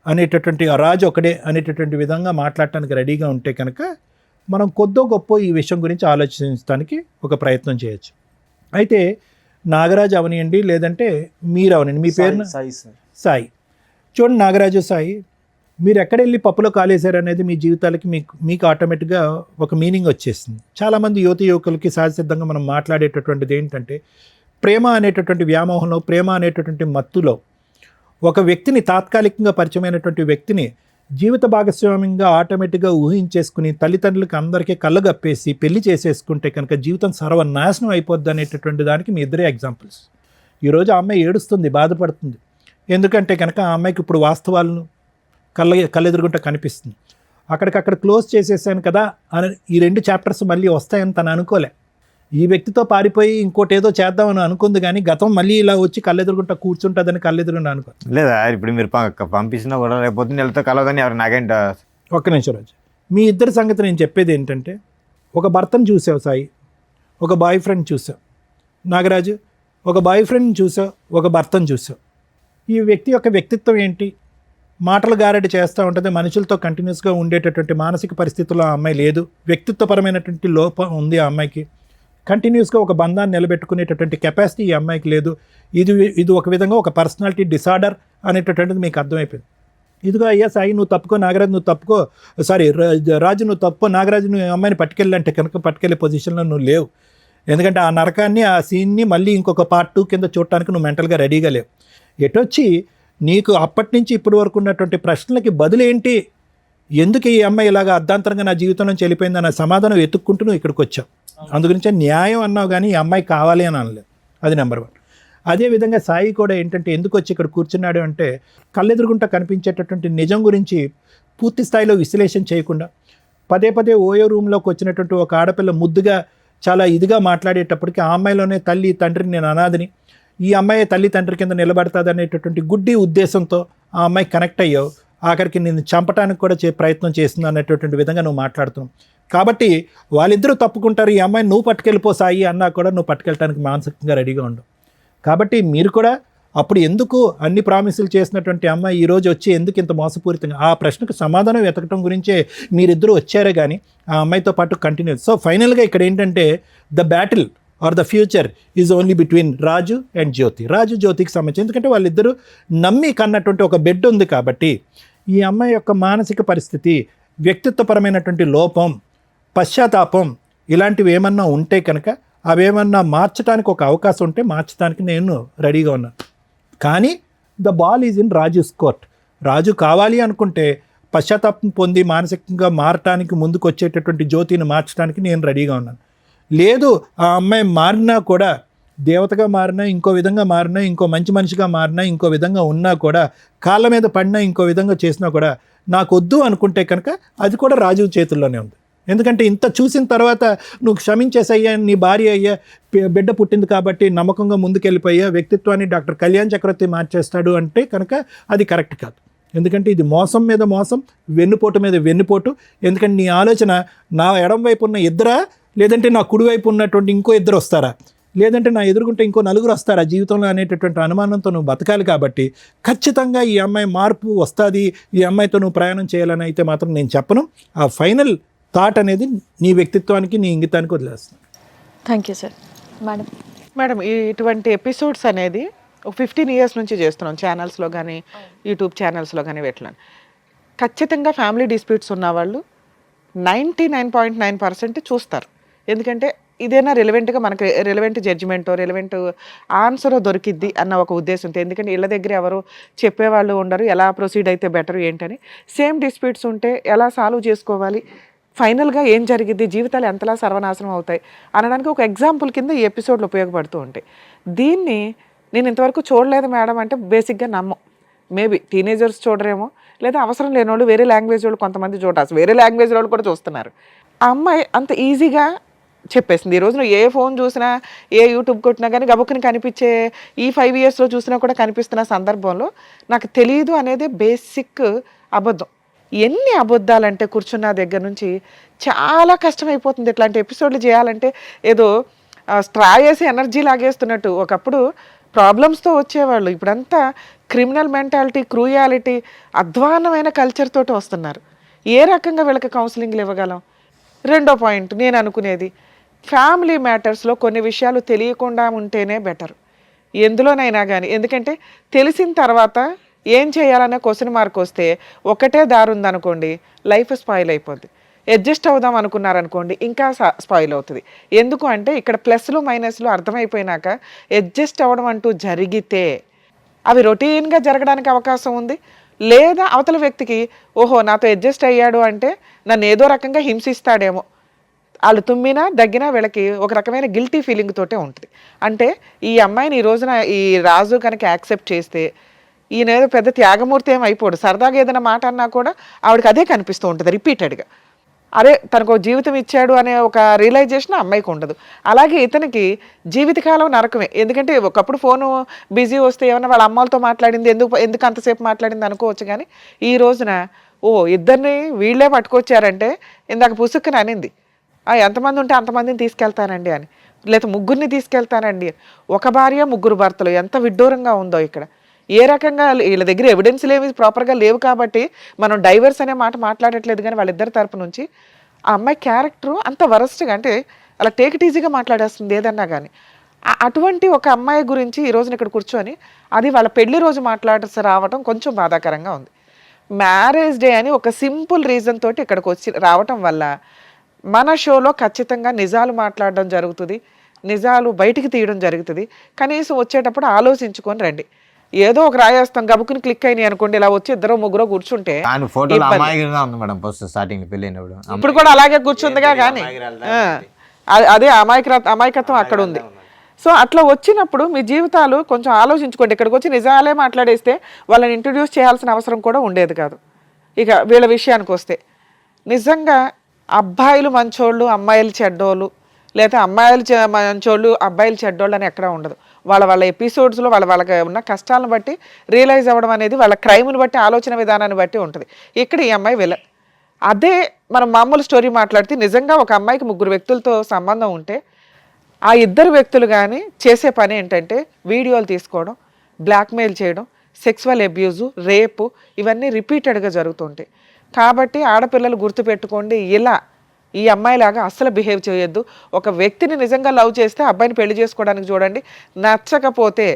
అనేటటువంటి ఆ రాజు ఒకడే అనేటటువంటి విధంగా మాట్లాడటానికి రెడీగా ఉంటే కనుక మనం కొద్దో గొప్ప ఈ విషయం గురించి ఆలోచించడానికి ఒక ప్రయత్నం చేయొచ్చు. అయితే నాగరాజు అవనియండి, లేదంటే మీరు అవనండి, మీ పేరు సాయి. చూడండి నాగరాజు, సాయి, మీరు ఎక్కడ వెళ్ళి పప్పులో కాలేశారు అనేది మీ జీవితాలకి మీకు ఆటోమేటిక్గా ఒక మీనింగ్ వచ్చేసింది. చాలామంది యువకులకి సహజసిద్ధంగా మనం మాట్లాడేటటువంటిది ఏంటంటే ప్రేమ అనేటటువంటి వ్యామోహంలో, ప్రేమ అనేటటువంటి మత్తులో ఒక వ్యక్తిని, తాత్కాలికంగా పరిచయమైనటువంటి వ్యక్తిని జీవిత భాగస్వామ్యంగా ఆటోమేటిక్గా ఊహించేసుకుని తల్లిదండ్రులకి అందరికీ కళ్ళగప్పేసి పెళ్లి చేసేసుకుంటే కనుక జీవితం సర్వనాశనం అయిపోద్ది అనేటటువంటి దానికి మీ ఇద్దరే ఎగ్జాంపుల్స్. ఈరోజు ఆ అమ్మాయి ఏడుస్తుంది, బాధపడుతుంది. ఎందుకంటే కనుక ఆ అమ్మాయికి ఇప్పుడు వాస్తవాలను కళ్ళెదురుగుంట కనిపిస్తుంది. అక్కడికక్కడ క్లోజ్ చేసేసాను కదా అని ఈ 2 చాప్టర్స్ మళ్ళీ వస్తాయని తను అనుకోలే. ఈ వ్యక్తితో పారిపోయి ఇంకోటి ఏదో చేద్దామని అనుకుంది, కానీ గతం మళ్ళీ ఇలా వచ్చి కళ్ళెదురుగుంట కూర్చుంటుందని కళ్ళెదురుగుంట అనుకో. లేదా ఇప్పుడు మీరు పంపించినా కూడా రేపు పొద్దున్న వెళ్తే కలవదని ఎవరు నాకేంట. ఒక్క నిమిషం రాజు, మీ ఇద్దరి సంగతి నేను చెప్పేది ఏంటంటే ఒక భర్తను చూసావు సాయి, ఒక బాయ్ ఫ్రెండ్ చూసావు. నాగరాజు, ఒక బాయ్ ఫ్రెండ్ చూసావు, ఒక భర్తను చూసావు. ఈ వ్యక్తి యొక్క వ్యక్తిత్వం ఏంటి? మాటలు గారడి చేస్తూ ఉంటుంది, మనుషులతో కంటిన్యూస్గా ఉండేటటువంటి మానసిక పరిస్థితుల్లో ఆ అమ్మాయి లేదు. వ్యక్తిత్వపరమైనటువంటి లోపం ఉంది ఆ అమ్మాయికి. కంటిన్యూస్గా ఒక బంధాన్ని నిలబెట్టుకునేటటువంటి కెపాసిటీ ఈ అమ్మాయికి లేదు. ఇది ఒక విధంగా ఒక పర్సనాలిటీ డిసార్డర్ అనేటటువంటిది మీకు అర్థమైపోయింది. ఇదిగో అయ్యా సాయి, నువ్వు తప్పుకో, నాగరాజు నువ్వు తప్పుకో, సారీ రాజు నువ్వు తప్పుకో, నాగరాజు నువ్వు అమ్మాయిని పట్టుకెళ్ళంటే కనుక పట్టుకెళ్ళే పొజిషన్లో నువ్వు లేవు. ఎందుకంటే ఆ నరకాన్ని, ఆ సీన్ని మళ్ళీ ఇంకొక పార్ట్ 2 కింద చూడటానికి నువ్వు మెంటల్గా రెడీగా లేవు. ఎటొచ్చి నీకు అప్పటి నుంచి ఇప్పటి వరకు ఉన్నటువంటి ప్రశ్నలకి బదులేంటి, ఎందుకు ఈ అమ్మాయి ఇలాగ అర్ధాంతరంగా నా జీవితం నుంచి వెళ్ళిపోయింది అన్న సమాధానం వెతుక్కుంటూ నువ్వు ఇక్కడికి వచ్చావు. అందుగురించే న్యాయం అన్నావు, కానీ ఈ అమ్మాయి కావాలి అని అనలేదు. అది నెంబర్ 1. అదేవిధంగా సాయి కూడా ఏంటంటే ఎందుకు వచ్చి ఇక్కడ కూర్చున్నాడు అంటే కళ్ళెదురుగుంట కనిపించేటటువంటి నిజం గురించి పూర్తి స్థాయిలో విశ్లేషణ చేయకుండా పదే పదే ఓయో రూమ్లోకి వచ్చినటువంటి ఒక ఆడపిల్ల ముద్దుగా చాలా ఇదిగా మాట్లాడేటప్పటికి ఆ అమ్మాయిలోనే తల్లి తండ్రిని నేను అనాథని, ఈ అమ్మాయి తల్లి తండ్రి కింద నిలబడతాది అనేటటువంటి గుడ్డి ఉద్దేశంతో ఆ అమ్మాయి కనెక్ట్ అయ్యావు. ఆఖరికి నిన్ను చంపడానికి కూడా ప్రయత్నం చేస్తుంది అనేటటువంటి విధంగా నువ్వు మాట్లాడుతున్నావు. కాబట్టి వాళ్ళిద్దరూ తప్పుకుంటారు, ఈ అమ్మాయిని నువ్వు పట్టుకెళ్ళిపో సాయి అన్నా కూడా నువ్వు పట్టుకెళ్ళడానికి మానసికంగా రెడీగా ఉండవు. కాబట్టి మీరు కూడా అప్పుడు ఎందుకు అన్ని ప్రామిసులు చేసినటువంటి అమ్మాయి ఈరోజు వచ్చి ఎందుకు ఇంత మోసపూరితంగా, ఆ ప్రశ్నకు సమాధానం వెతకడం గురించే మీరిద్దరూ వచ్చారే కానీ ఆ అమ్మాయితో పాటు కంటిన్యూ. సో ఫైనల్గా ఇక్కడ ఏంటంటే the battle or the future is only between Raju and Jyoti. Raju జ్యోతికి సంబంధించి, ఎందుకంటే వాళ్ళిద్దరూ నమ్మి కన్నటువంటి ఒక బెడ్ ఉంది కాబట్టి ఈ అమ్మాయి యొక్క మానసిక పరిస్థితి, వ్యక్తిత్వపరమైనటువంటి లోపం, పశ్చాత్తాపం ఇలాంటివి ఏమన్నా ఉంటే కనుక అవేమన్నా మార్చడానికి ఒక అవకాశం ఉంటే మార్చడానికి నేను రెడీగా ఉన్నాను. కానీ the ball is in Raju's court. Raju కావాలి అనుకుంటే పశ్చాత్తాపం పొంది మానసికంగా మారటానికి ముందుకు వచ్చేటటువంటి జ్యోతిని మార్చడానికి నేను రెడీగా ఉన్నాను. లేదు ఆ అమ్మాయి మారినా కూడా, దేవతగా మారినా, ఇంకో విధంగా మారినా, ఇంకో మంచి మనిషిగా మారినా, ఇంకో విధంగా ఉన్నా కూడా, కాళ్ళ మీద పడినా, ఇంకో విధంగా చేసినా కూడా నాకు వద్దు అనుకుంటే కనుక అది కూడా రాజు చేతుల్లోనే ఉంది. ఎందుకంటే ఇంత చూసిన తర్వాత నువ్వు క్షమించేసయ్యా, నీ భార్య అయ్యా, బిడ్డ పుట్టింది కాబట్టి నమ్మకంగా ముందుకెళ్ళిపోయా, వ్యక్తిత్వాన్ని డాక్టర్ కళ్యాణ్ చక్రవర్తి మార్చేస్తాడు అంటే కనుక అది కరెక్ట్ కాదు. ఎందుకంటే ఇది మోసం మీద మోసం, వెన్నుపోటు మీద వెన్నుపోటు. ఎందుకంటే నీ ఆలోచన నా ఎడం వైపు ఉన్న ఇద్దరా, లేదంటే నా కుడివైపు ఉన్నటువంటి ఇంకో ఇద్దరు వస్తారా, లేదంటే నా ఎదురుకుంటే ఇంకో 4 వస్తారా జీవితంలో అనేటటువంటి అనుమానంతో నువ్వు బతకాలి. కాబట్టి ఖచ్చితంగా ఈ అమ్మాయి మార్పు వస్తుంది, ఈ అమ్మాయితో నువ్వు ప్రయాణం చేయాలని అయితే మాత్రం నేను చెప్పను. ఆ ఫైనల్ థాట్ అనేది నీ వ్యక్తిత్వానికి, నీ ఇంగితానికి వదిలేస్తాను. Thank you sir. మేడం, ఇటువంటి ఎపిసోడ్స్ అనేది ఒక 15 years నుంచి చేస్తున్నాం, ఛానల్స్లో కానీ యూట్యూబ్ ఛానల్స్లో కానీ పెట్టలేను. ఖచ్చితంగా ఫ్యామిలీ డిస్ప్యూట్స్ ఉన్నవాళ్ళు 99.9% చూస్తారు. ఎందుకంటే ఇదేనా రిలవెంట్గా మనకు రిలవెంట్ జడ్జిమెంటో రిలవెంట్ ఆన్సరో దొరికిద్ది అన్న ఒక ఉద్దేశంతో. ఎందుకంటే ఇళ్ళ దగ్గర ఎవరు చెప్పేవాళ్ళు ఉండరు, ఎలా ప్రొసీడ్ అయితే బెటర్ ఏంటని. సేమ్ డిస్ప్యూట్స్ ఉంటే ఎలా సాల్వ్ చేసుకోవాలి, ఫైనల్గా ఏం జరిగిద్ది, జీవితాలు ఎంతలా సర్వనాశనం అవుతాయి అనడానికి ఒక ఎగ్జాంపుల్ కింద ఈ ఎపిసోడ్లు ఉపయోగపడుతూ ఉంటాయి. దీన్ని నేను ఇంతవరకు చూడలేదు మేడం అంటే బేసిక్గా నమ్మం. మేబీ టీనేజర్స్ చూడరేమో, లేదా అవసరం లేని వాళ్ళు వేరే లాంగ్వేజ్ వాళ్ళు కొంతమంది చూడాల్సి, వేరే లాంగ్వేజ్ వాళ్ళు కూడా చూస్తున్నారు. ఆ అమ్మాయి అంత ఈజీగా చెప్పేసింది. ఈ రోజున ఏ ఫోన్ చూసినా, ఏ యూట్యూబ్ కొట్టినా కానీ గబుక్కుని కనిపించే, ఈ 5 yearsలో చూసినా కూడా కనిపిస్తున్న సందర్భంలో నాకు తెలియదు అనేది బేసిక్ అబద్ధం. ఎన్ని అబద్ధాలంటే కూర్చున్న దగ్గర నుంచి చాలా కష్టమైపోతుంది. ఇట్లాంటి ఎపిసోడ్లు చేయాలంటే ఏదో స్ట్రా వేసి ఎనర్జీ లాగేస్తున్నట్టు. ఒకప్పుడు ప్రాబ్లమ్స్తో వచ్చేవాళ్ళు, ఇప్పుడంతా క్రిమినల్ మెంటాలిటీ, క్రూయాలిటీ, అధ్వాన్నమైన కల్చర్ తోటి వస్తున్నారు. ఏ రకంగా వీళ్ళకి కౌన్సిలింగ్లు ఇవ్వగలం? రెండో పాయింట్ నేను అనుకునేది, ఫ్యామిలీ మ్యాటర్స్లో కొన్ని విషయాలు తెలియకుండా ఉంటేనే బెటర్ ఎందులోనైనా కానీ. ఎందుకంటే తెలిసిన తర్వాత ఏం చేయాలనే క్వశ్చన్ మార్క్ వస్తే ఒకటే దారి ఉందనుకోండి, లైఫ్ స్పాయిల్ అయిపోద్ది. అడ్జస్ట్ అవుదాం అనుకున్నారనుకోండి, ఇంకా స్పాయిల్ అవుతుంది. ఎందుకు అంటే ఇక్కడ ప్లస్లు మైనస్లు అర్థమైపోయినాక అడ్జస్ట్ అవ్వడం అంటూ జరిగితే అవి రొటీన్గా జరగడానికి అవకాశం ఉంది. లేదా అవతల వ్యక్తికి ఓహో నాతో అడ్జస్ట్ అయ్యాడు అంటే నన్ను ఏదో రకంగా హింసిస్తాడేమో, వాళ్ళు తుమ్మినా దగ్గినా వీళ్ళకి ఒక రకమైన గిల్టీ ఫీలింగ్ తోటే ఉంటుంది. అంటే ఈ అమ్మాయిని ఈ రోజున ఈ రాజు కనుక యాక్సెప్ట్ చేస్తే ఈయన ఏదో పెద్ద త్యాగమూర్తి ఏం అయిపోడు. సరదాగా ఏదైనా మాట అన్నా కూడా ఆవిడకి అదే కనిపిస్తూ ఉంటుంది రిపీటెడ్గా. అరే తనకు జీవితం ఇచ్చాడు అనే ఒక రియలైజేషన్ అమ్మాయికి ఉండదు. అలాగే ఇతనికి జీవితకాలం నరకమే. ఎందుకంటే ఒకప్పుడు ఫోను బిజీ వస్తే ఏమన్నా వాళ్ళ అమ్మలతో మాట్లాడింది, ఎందుకు అంతసేపు మాట్లాడింది అనుకోవచ్చు. కానీ ఈ రోజున ఇద్దరిని వీళ్ళే పట్టుకొచ్చారంటే ఇందాక పుసుక్కుని అనింది, ఎంతమంది ఉంటే అంతమందిని తీసుకెళ్తానండి అని, లేదా 3 తీసుకెళ్తానండి. ఒక భార్య 3 భర్తలు, ఎంత విడ్డూరంగా ఉందో ఇక్కడ. ఏ రకంగా వీళ్ళ దగ్గర ఎవిడెన్స్లు ఏమి ప్రాపర్గా లేవు కాబట్టి మనం డైవర్స్ అనే మాట మాట్లాడట్లేదు. కానీ వాళ్ళిద్దరి తరపు నుంచి ఆ అమ్మాయి క్యారెక్టరు అంత వరస్ట్గా, అంటే అలా టేక్ ఇట్ ఈజీగా మాట్లాడేస్తుంది ఏదన్నా కానీ. అటువంటి ఒక అమ్మాయి గురించి ఈ రోజున ఇక్కడ కూర్చొని అది వాళ్ళ పెళ్లి రోజు మాట్లాడాల్సి రావటం కొంచెం బాధాకరంగా ఉంది. మ్యారేజ్ డే అని ఒక సింపుల్ రీజన్ తోటి ఇక్కడికి వచ్చి రావటం వల్ల మన షోలో ఖచ్చితంగా నిజాలు మాట్లాడడం జరుగుతుంది, నిజాలు బయటికి తీయడం జరుగుతుంది. కనీసం వచ్చేటప్పుడు ఆలోచించుకొని రండి. ఏదో ఒక రాయేస్తాం గబుకుని క్లిక్ అయినాయి అనుకోండి, ఇలా వచ్చి 2-3 కూర్చుంటే ఇప్పుడు కూడా అలాగే కూర్చుందిగా. కానీ అదే అమాయకత్వం అక్కడ ఉంది. సో అట్లా వచ్చినప్పుడు మీ జీవితాలు కొంచెం ఆలోచించుకోండి. ఇక్కడికి వచ్చి నిజాలే మాట్లాడేస్తే వాళ్ళని ఇంట్రడ్యూస్ చేయాల్సిన అవసరం కూడా ఉండేది కాదు. ఇక వీళ్ళ విషయానికి వస్తే నిజంగా అబ్బాయిలు మంచోళ్ళు అమ్మాయిలు చెడ్డోళ్ళు, లేదా అమ్మాయిలు మంచోళ్ళు అబ్బాయిలు చెడ్డోళ్ళు అని ఎక్కడా ఉండదు. వాళ్ళ ఎపిసోడ్స్లో వాళ్ళకి ఉన్న కష్టాలను బట్టి రియలైజ్ అవ్వడం అనేది వాళ్ళ క్రైమ్ని బట్టి, ఆలోచన విధానాన్ని బట్టి ఉంటుంది. ఇక్కడ ఈ అమ్మాయి విలన్. అదే మనం మామూలు స్టోరీ మాట్లాడితే నిజంగా ఒక అమ్మాయికి 3 వ్యక్తులతో సంబంధం ఉంటే ఆ 2 వ్యక్తులు కానీ చేసే పని ఏంటంటే వీడియోలు తీసుకోవడం, బ్లాక్మెయిల్ చేయడం, సెక్సువల్ అబ్యూజు, రేపు, ఇవన్నీ రిపీటెడ్గా జరుగుతుంటాయి. కాబట్టి ఆడపిల్లలు గుర్తుపెట్టుకోండి, ఇలా ఈ అమ్మాయిలాగా అస్సలు బిహేవ్ చేయొద్దు. ఒక వ్యక్తిని నిజంగా లవ్ చేస్తే అబ్బాయిని పెళ్లి చేసుకోవడానికి చూడండి. నచ్చకపోతే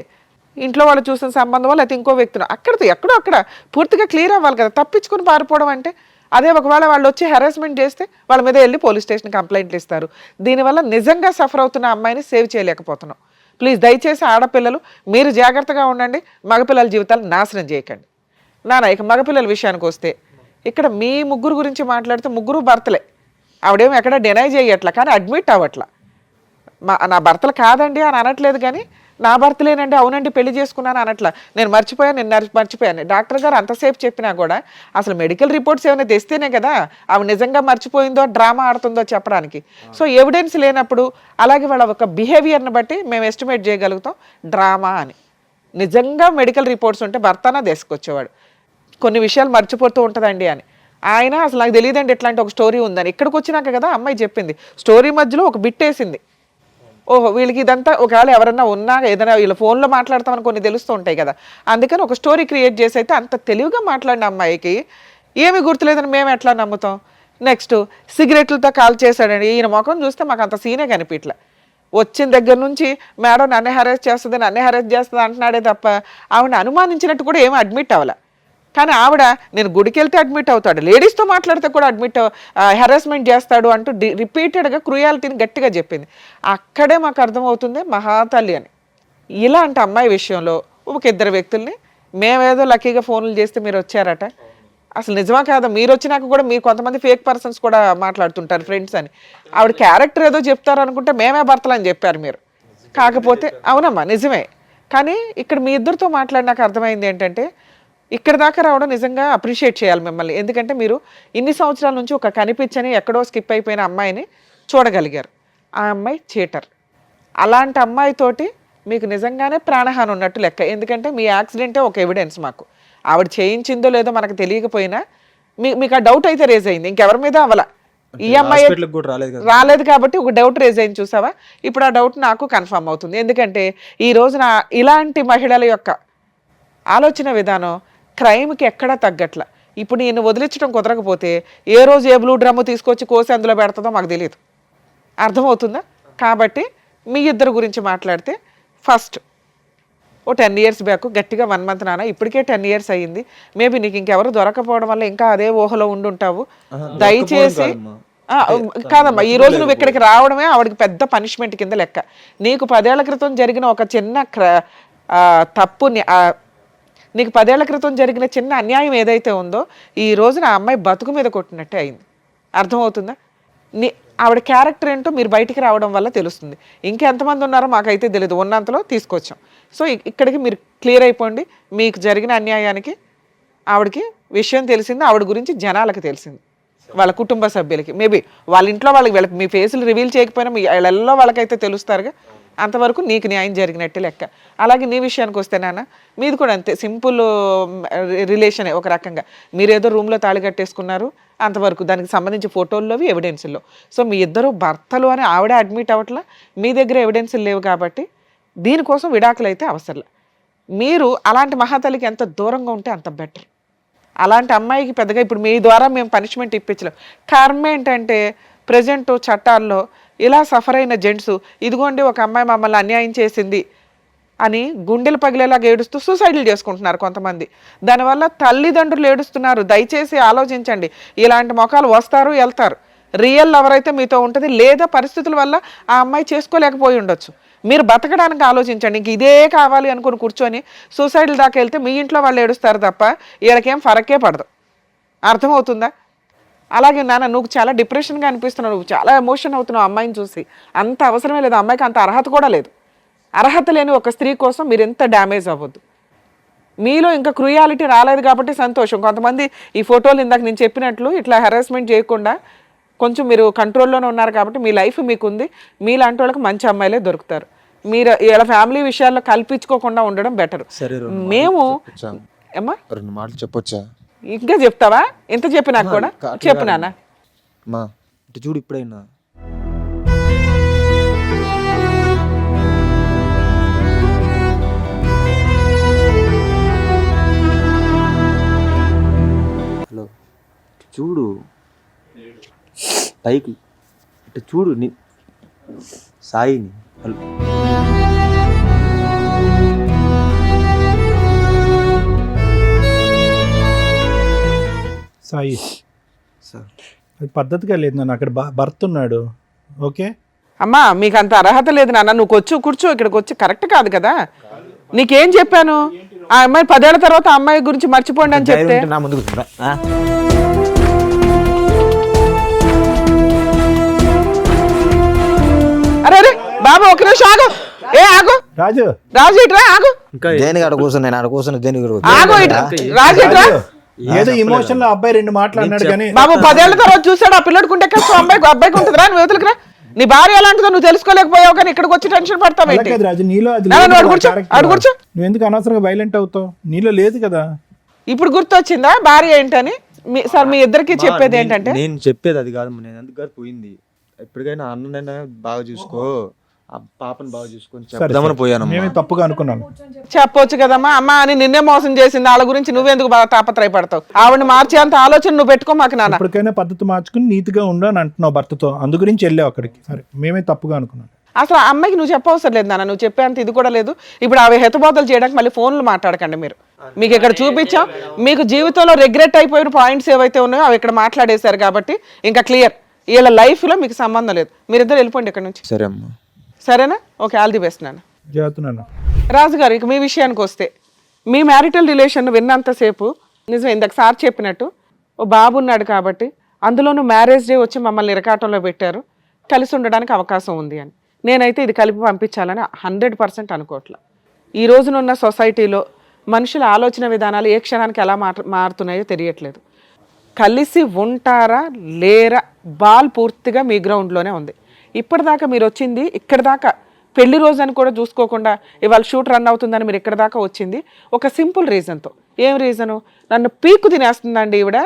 ఇంట్లో వాళ్ళు చూసిన సంబంధం లేకపోతే ఇంకో వ్యక్తిని అక్కడితో ఎక్కడో అక్కడ పూర్తిగా క్లియర్ అవ్వాలి కదా. తప్పించుకుని పారిపోవడం అంటే అదే. ఒకవేళ వాళ్ళు వచ్చి హెరాస్మెంట్ చేస్తే వాళ్ళ మీద వెళ్ళి పోలీస్ స్టేషన్ కంప్లైంట్లు ఇస్తారు. దీనివల్ల నిజంగా సఫర్ అవుతున్న అమ్మాయిని సేవ్ చేయలేకపోతున్నాం. ప్లీజ్ దయచేసి ఆడపిల్లలు మీరు జాగ్రత్తగా ఉండండి, మగపిల్లల జీవితాలు నాశనం చేయకండి. ఇక మగపిల్లల విషయానికి వస్తే ఇక్కడ మీ 3 గురించి మాట్లాడితే 3 భర్తలే. ఆవిడేమో ఎక్కడ డినై చేయట్లా, కానీ అడ్మిట్ అవ్వట్లా. నా భర్తలు కాదండి అని అనట్లేదు, కానీ నా భర్తలేనండి, అవునండి పెళ్లి చేసుకున్నాను అనట్లా. నేను మర్చిపోయాను. డాక్టర్ గారు అంతసేపు చెప్పినా కూడా అసలు మెడికల్ రిపోర్ట్స్ ఏమైనా తెస్తేనే కదా ఆవిడ నిజంగా మర్చిపోయిందో డ్రామా ఆడుతుందో చెప్పడానికి. సో ఎవిడెన్స్ లేనప్పుడు అలాగే వాళ్ళ ఒక బిహేవియర్ని బట్టి మేము ఎస్టిమేట్ చేయగలుగుతాం డ్రామా అని. నిజంగా మెడికల్ రిపోర్ట్స్ ఉంటే భర్తనా తీసుకొచ్చేవాడు. కొన్ని విషయాలు మర్చిపోతూ ఉంటుందండి అని. ఆయన అసలు నాకు తెలియదండి ఇట్లాంటి ఒక స్టోరీ ఉందని. ఇక్కడికి వచ్చినాక కదా అమ్మాయి చెప్పింది. స్టోరీ మధ్యలో ఒక బిట్ వేసింది. ఓహో వీళ్ళకి ఇదంతా ఒకవేళ ఎవరన్నా ఉన్నా ఏదైనా వీళ్ళ ఫోన్లో మాట్లాడతామని కొన్ని తెలుస్తూ ఉంటాయి కదా, అందుకని ఒక స్టోరీ క్రియేట్ చేసి అయితే అంత తెలివిగా మాట్లాడిన అమ్మాయికి ఏమీ గుర్తులేదని మేము ఎట్లా నమ్ముతాం? నెక్స్ట్ సిగరెట్లతో కాల్ చేశాడండి. ఈయన ముఖం చూస్తే మాకు అంత సీనే కనిపించలే. వచ్చిన దగ్గర నుంచి మేడం నన్నే హెరాస్ చేస్తుంది అంటున్నాడే తప్ప ఆవిడ అనుమానించినట్టు కూడా ఏమీ అడ్మిట్ అవ్వలే. కానీ ఆవిడ నేను గుడికి వెళ్తే అడ్మిట్ అవుతాడు, లేడీస్తో మాట్లాడితే కూడా అడ్మిట్ హెరాస్మెంట్ చేస్తాడు అంటూ రిపీటెడ్గా క్రూయాలిటీని గట్టిగా చెప్పింది. అక్కడే మాకు అర్థమవుతుంది మహాతల్లి అని. ఇలాంటి అమ్మాయి విషయంలో ఒక ఇద్దరు వ్యక్తుల్ని మేమేదో లక్కీగా ఫోన్లు చేస్తే మీరు వచ్చారట, అసలు నిజమా కాదా? మీరు వచ్చినాక కూడా మీరు కొంతమంది ఫేక్ పర్సన్స్ కూడా మాట్లాడుతుంటారు ఫ్రెండ్స్ అని. ఆవిడ క్యారెక్టర్ ఏదో చెప్తారు అనుకుంటే మేమే భర్తలు అని చెప్పారు మీరు. కాకపోతే అవునమ్మా నిజమే, కానీ ఇక్కడ మీ ఇద్దరితో మాట్లాడినాక అర్థమైంది ఏంటంటే ఇక్కడ దాకా రావడం నిజంగా అప్రిషియేట్ చేయాలి మిమ్మల్ని. ఎందుకంటే మీరు ఇన్ని సంవత్సరాల నుంచి ఒక కనిపించని ఎక్కడో స్కిప్ అయిపోయిన అమ్మాయిని చూడగలిగారు. ఆ అమ్మాయి చీటర్. అలాంటి అమ్మాయితోటి మీకు నిజంగానే ప్రాణహాని ఉన్నట్టు లెక్క. ఎందుకంటే మీ యాక్సిడెంటే ఒక ఎవిడెన్స్ మాకు. ఆవిడ చేయించిందో లేదో మనకు తెలియకపోయినా మీకు ఆ డౌట్ అయితే రేజ్ అయింది, ఇంకెవరి మీద అవల. ఈ అమ్మాయి రాలేదు కాబట్టి ఒక డౌట్ రేజ్ అయింది చూసావా. ఇప్పుడు ఆ డౌట్ నాకు కన్ఫర్మ్ అవుతుంది. ఎందుకంటే ఈ రోజున ఇలాంటి మహిళల యొక్క ఆలోచన విధానం క్రైమ్కి ఎక్కడా తగ్గట్ల. ఇప్పుడు నేను వదిలించడం కుదరకపోతే ఏ రోజు ఏ బ్లూ డ్రమ్ము తీసుకొచ్చి కోసి అందులో పెడుతుందో మాకు తెలియదు. అర్థమవుతుందా? కాబట్టి మీ ఇద్దరు గురించి మాట్లాడితే ఫస్ట్ ఓ 10 years బ్యాక్ గట్టిగా 1 month నాన్న, ఇప్పటికే 10 years అయ్యింది. మేబీ నీకు ఇంకెవరు దొరకపోవడం వల్ల ఇంకా అదే ఊహలో ఉండుంటావు. దయచేసి కాదమ్మా, ఈ రోజు నువ్వు ఇక్కడికి రావడమే ఆవిడకి పెద్ద పనిష్మెంట్ కింద లెక్క. నీకు 10 ఏళ్ల క్రితం జరిగిన ఒక చిన్న తప్పుని, నీకు 10 ఏళ్ల క్రితం జరిగిన చిన్న అన్యాయం ఏదైతే ఉందో ఈ రోజున ఆ అమ్మాయి బతుకు మీద కొట్టినట్టే అయింది. అర్థమవుతుందా? ఆవిడ క్యారెక్టర్ ఏంటో మీరు బయటికి రావడం వల్ల తెలుస్తుంది. ఇంకెంతమంది ఉన్నారో మాకైతే తెలియదు, ఉన్నంతలో తీసుకొచ్చాం. సో ఇక్కడికి మీరు క్లియర్ అయిపోండి. మీకు జరిగిన అన్యాయానికి ఆవిడకి విషయం తెలిసింది, ఆవిడ గురించి జనాలకు తెలిసింది, వాళ్ళ కుటుంబ సభ్యులకి. మేబీ వాళ్ళ ఇంట్లో వాళ్ళకి మీ ఫేసులు రివీల్ చేయకపోయినా మీ వాళ్ళల్లో వాళ్ళకైతే తెలుస్తారుగా. అంతవరకు నీకు న్యాయం జరిగినట్టే లెక్క. అలాగే నీ విషయానికి వస్తే నాన్న, మీది కూడా అంతే, సింపుల్ రిలేషనే ఒక రకంగా. మీరేదో రూమ్లో తాళి కట్టేసుకున్నారు అంతవరకు, దానికి సంబంధించి ఫోటోల్లోవి ఎవిడెన్సుల్లో. సో మీ ఇద్దరు భర్తలు అని ఆవిడ అడ్మిట్ అవ్వట్లా, మీ దగ్గర ఎవిడెన్సులు లేవు కాబట్టి దీనికోసం విడాకులు అయితే అవసరం. మీరు అలాంటి మహాతల్లికి ఎంత దూరంగా ఉంటే అంత బెటర్. అలాంటి అమ్మాయికి పెద్దగా ఇప్పుడు మీ ద్వారా మేము పనిష్మెంట్ ఇప్పించలేం. కర్మ ఏంటంటే ప్రజెంట్ చట్టాల్లో ఇలా సఫర్ అయిన జెంట్స్, ఇదిగోండి ఒక అమ్మాయి మమ్మల్ని అన్యాయం చేసింది అని గుండెలు పగిలేలాగా ఏడుస్తూ సూసైడ్లు చేసుకుంటున్నారు కొంతమంది. దానివల్ల తల్లిదండ్రులు ఏడుస్తున్నారు. దయచేసి ఆలోచించండి. ఇలాంటి మొఖాలు వస్తారు వెళ్తారు. రియల్ లవర్ అయితే మీతో ఉంటుంది, లేదా పరిస్థితుల వల్ల ఆ అమ్మాయి చేసుకోలేకపోయి ఉండొచ్చు. మీరు బతకడానికి ఆలోచించండి. ఇంక ఇదే కావాలి అనుకుని కూర్చొని సూసైడ్ల దాకా వెళ్తే మీ ఇంట్లో వాళ్ళు ఏడుస్తారు తప్ప వీళ్ళకేం ఫరకే పడదు. అర్థమవుతుందా? అలాగే నాన్న, నువ్వు చాలా డిప్రెషన్గా అనిపిస్తున్నావు, నువ్వు చాలా ఎమోషన్ అవుతున్నావు అమ్మాయిని చూసి. అంత అవసరమే లేదు, అమ్మాయికి అంత అర్హత కూడా లేదు. అర్హత లేని ఒక స్త్రీ కోసం మీరు ఎంత డ్యామేజ్ అవ్వద్దు. మీలో ఇంకా క్రూయాలిటీ రాలేదు కాబట్టి సంతోషం. కొంతమంది ఈ ఫోటోలు ఇందాక నేను చెప్పినట్లు ఇట్లా హెరాస్మెంట్ చేయకుండా కొంచెం మీరు కంట్రోల్లోనే ఉన్నారు కాబట్టి మీ లైఫ్ మీకుంది. మీలాంటి వాళ్ళకి మంచి అమ్మాయిలే దొరుకుతారు. మీరు ఇలా ఫ్యామిలీ విషయాల్లో కల్పించుకోకుండా ఉండడం బెటర్. మేము ఏమ్మా 2 మాటలు చెప్పొచ్చా? ఇంకా చెప్తావా? ఎంత చెప్పినా కూడా చెప్పు నాన్న. మా ఇటు చూడు, ఇప్పుడైనా హలో చూడు, పైకి ఇటు చూడు సాయిని. హలో సాయి, సార్ అది పద్ధతిగా లేదు నాన్న. అక్కడ భర్త ఉన్నాడు. ఓకే అమ్మా, మీకు అంత అర్హత లేదు నాన్న. నువ్వు కూర్చో, ఇక్కడికి వచ్చి కరెక్ట్ కాదు కదా. నీకేం చెప్పాను? ఆ అమ్మాయి 10 ఏళ్ల తర్వాత ఆ అమ్మాయి గురించి మర్చిపోండి అని చెప్తే నా ముందుకు అరే బాబు ఒక నిమిషం ఆగు. ఆగు రాజు, రాజు ఇట్రా, ఆగు. దేనికి అక్కడ కూర్చుని నేను అక్కడ కూర్చుని దేనికి ఆగు ఇట్రా, రాజు ఇట్రా. ఏదో ఇమోషన్ లో అబ్బాయి 2 మాట్లాడినాడు కానీ బాబు 10 ఏళ్ల తర్వాత చూసాడు ఆ పిల్లడుకుంటే కష్టం, అబ్బాయికి ఉంటుందిరా. నువ్వు యువతలకి రా. నీ భార్య ఎలాంటిదో నువ్వు తెలుసుకోలేకపోయావు కానీ ఇక్కడికి వచ్చి టెన్షన్ పడతావు ఏంటి? రాజు, నీలో అది కూర్చో. నువ్వు ఎందుకు అనవసరంగా వైలెంట్ అవుతావు? నీలో లేదు కదా. ఇప్పుడు గుర్తొచ్చిందా భార్య ఏంటని? సార్ మీ ఇద్దరికి చెప్పేది ఏంటంటే, నేను చెప్పేది అది కాదు. నేను ఎందుకు పోయింది, ఎప్పటికైనా అన్ననైనా బాగా చూసుకో, ఆ పాపను బాగా చూసుకొని చెప్దామని పోయాను. మేమే తప్పుగా అనుకున్నాను. చెప్పొచ్చు కదమ్మా. అమ్మ అని నిన్నే మోసం చేసింది, వాళ్ళ గురించి నువ్వెందుకు బాగా తాపత్రయపడతావు? ఆవిడ మార్చేంత ఆలోచన నువ్వు పెట్టుకో మాకు నాన్న. ఇప్పటికైనా పద్ధతి మార్చుకుని నీతిగా ఉండు అని అంటున్నావు భర్తతో, అందు గురించి వెళ్ళావు అక్కడికి. సరే, మేమే తప్పుగా అనుకున్నాను. అసలు ఆ అమ్మాయికి నువ్వు చెప్పవసరం లేదు నాన్న, నువ్వు చెప్పేంత ఇది కూడా లేదు. ఇప్పుడు అవి హెతబోతలు చేయడానికి మళ్ళీ ఫోన్లు మాట్లాడకండి మీరు. మీకు ఇక్కడ చూపించాం. మీకు జీవితంలో రిగ్రెట్ అయిపోయిన పాయింట్స్ ఏవైతే ఉన్నాయో అవి ఇక్కడ మాట్లాడేశారు కాబట్టి ఇంకా క్లియర్. వీళ్ళ లైఫ్లో మీకు సంబంధం లేదు. మీరిద్దరు వెళ్ళిపోండి ఇక్కడ నుంచి. సరే అమ్మా. సరేనా? ఓకే, ఆల్ ది బెస్ట్ నాన్న. జాగ్రత్త. రాజుగారు, ఇక మీ విషయానికి వస్తే మీ మ్యారిటల్ రిలేషన్ విన్నంతసేపు నిజమే ఇందాక సార్ చెప్పినట్టు ఓ బాబు ఉన్నాడు కాబట్టి, అందులోనూ మ్యారేజ్ డే వచ్చి మమ్మల్ని ఇరకాటంలో పెట్టారు, కలిసి ఉండడానికి అవకాశం ఉంది అని. నేనైతే ఇది కలిపి పంపించాలని 100% అనుకోవట్లే. ఈ రోజునున్న సొసైటీలో మనుషుల ఆలోచన విధానాలు ఏ క్షణానికి ఎలా మారుతున్నాయో తెలియట్లేదు. కలిసి ఉంటారా లేరా బాల్ పూర్తిగా మీ గ్రౌండ్లోనే ఉంది. ఇప్పటిదాకా మీరు వచ్చింది ఇక్కడ దాకా, పెళ్లి రోజు అని కూడా చూసుకోకుండా ఇవాళ షూట్ రన్ అవుతుందని మీరు ఇక్కడ దాకా వచ్చింది ఒక సింపుల్ రీజన్తో. ఏం రీజను? నన్ను పీకు తినేస్తుందండి ఈవిడ.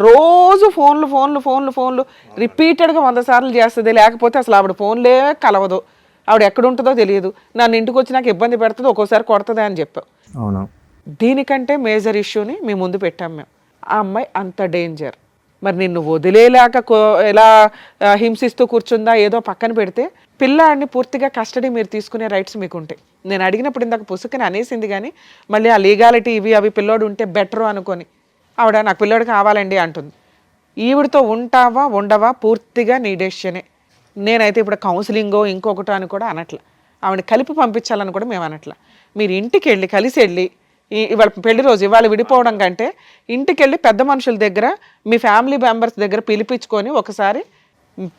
రోజు ఫోన్లు రిపీటెడ్గా 100 సార్లు చేస్తుంది. లేకపోతే అసలు ఆవిడ ఫోన్లే కలవదు, ఆవిడ ఎక్కడ ఉంటుందో తెలియదు, నన్ను ఇంటికి వచ్చి నాకు ఇబ్బంది పెడుతుంది, ఒక్కోసారి కొడుతుంది అని చెప్పావు. అవును. దీనికంటే మేజర్ ఇష్యూని మీ ముందు పెట్టాం మేము. ఆ అమ్మాయి అంత డేంజర్. మరి నిన్ను వదిలేలాక ఎలా హింసిస్తూ కూర్చుందా ఏదో పక్కన పెడితే, పిల్లాడిని పూర్తిగా కస్టడీ మీరు తీసుకునే రైట్స్ మీకు ఉంటాయి. నేను అడిగినప్పుడు ఇందాక పుసుకని అనేసింది, కానీ మళ్ళీ ఆ లీగాలిటీ ఇవి అవి పిల్లోడు ఉంటే బెటరు అనుకొని ఆవిడ నాకు పిల్లోడు కావాలండి అంటుంది. ఈవిడతో ఉంటావా ఉండవా పూర్తిగా నీ డెసిషనే. నేనైతే ఇప్పుడు కౌన్సిలింగో ఇంకొకటో అని కూడా అనట్లా, ఆవిడని కలిపి పంపించాలని కూడా మేము అనట్లా. మీరు ఇంటికి వెళ్ళి కలిసి వెళ్ళి, ఇవాళ పెళ్లి రోజు ఇవాళ విడిపోవడం కంటే ఇంటికి వెళ్ళి పెద్ద మనుషుల దగ్గర మీ ఫ్యామిలీ మెంబర్స్ దగ్గర పిలిపించుకొని ఒకసారి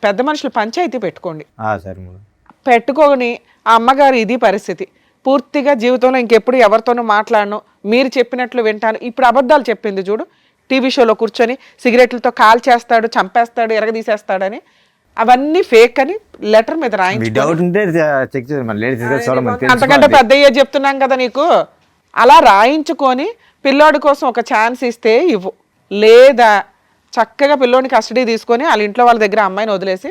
పెద్ద మనుషులు పంచాయతీ పెట్టుకోండి. సరే మేడం. పెట్టుకొని ఆ అమ్మగారు ఇది పరిస్థితి, పూర్తిగా జీవితంలో ఇంకెప్పుడు ఎవరితోనూ మాట్లాడను, మీరు చెప్పినట్లు వింటాను. ఇప్పుడు అబద్ధాలు చెప్పింది చూడు, టీవీ షోలో కూర్చొని సిగరెట్లతో కాల్ చేస్తాడు, చంపేస్తాడు, ఎరగదీసేస్తాడని, అవన్నీ ఫేక్ అని లెటర్ మీద రాయించి, అంతకంటే పెద్ద చెప్తున్నాం కదా నీకు, అలా రాయించుకొని పిల్లోడి కోసం ఒక ఛాన్స్ ఇస్తే ఇవ్వు. లేదా చక్కగా పిల్లోని కస్టడీ తీసుకొని వాళ్ళ ఇంట్లో వాళ్ళ దగ్గర అమ్మాయిని వదిలేసి,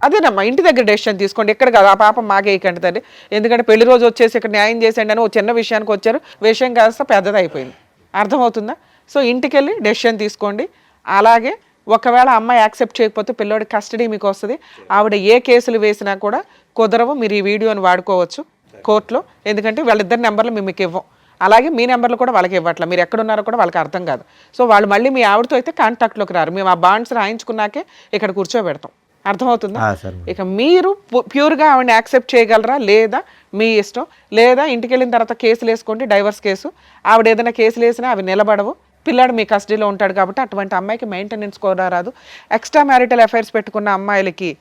అదేనమ్మా ఇంటి దగ్గర డెసిషన్ తీసుకోండి. ఎక్కడ కాదు, ఆ పాపం మాకేయకండి తండ్రి. ఎందుకంటే పెళ్లి రోజు వచ్చేసి ఇక్కడ న్యాయం చేసేయండి అని ఒక చిన్న విషయానికి వచ్చారు, విషయం కాస్త పెద్దది అయిపోయింది. అర్థమవుతుందా? సో ఇంటికి వెళ్ళి డెసిషన్ తీసుకోండి. అలాగే ఒకవేళ అమ్మాయి యాక్సెప్ట్ చేయకపోతే పిల్లోడి కస్టడీ మీకు వస్తుంది. ఆవిడ ఏ కేసులు వేసినా కూడా కుదరవు. మీరు ఈ వీడియోని వాడుకోవచ్చు కోర్టులో, ఎందుకంటే వాళ్ళిద్దరి నెంబర్లు మేము మీకు ఇవ్వం. అలాగే మీ నెంబర్లు కూడా వాళ్ళకి ఇవ్వట్లా, మీరు ఎక్కడున్నారో కూడా వాళ్ళకి అర్థం కాదు. సో వాళ్ళు మళ్ళీ మీ ఆవిడతో అయితే కాంటాక్ట్లోకి రారు. మేము ఆ బాండ్స్ రాయించుకున్నాకే ఇక్కడ కూర్చోబెడతాం. అర్థమవుతుందా? ఇక మీరు ప్యూర్గా ఆవిడని యాక్సెప్ట్ చేయగలరా లేదా మీ ఇష్టం. లేదా ఇంటికి వెళ్ళిన తర్వాత కేసులు వేసుకోండి, డైవర్స్ కేసు. ఆవిడ ఏదైనా కేసులు వేసినా అవి నిలబడవు. పిల్లాడు మీ కస్టడీలో ఉంటాడు కాబట్టి అటువంటి అమ్మాయికి మెయింటెనెన్స్ కూడా రాదు. ఎక్స్ట్రా మ్యారిటల్ అఫైర్స్ పెట్టుకున్న అమ్మాయిలకి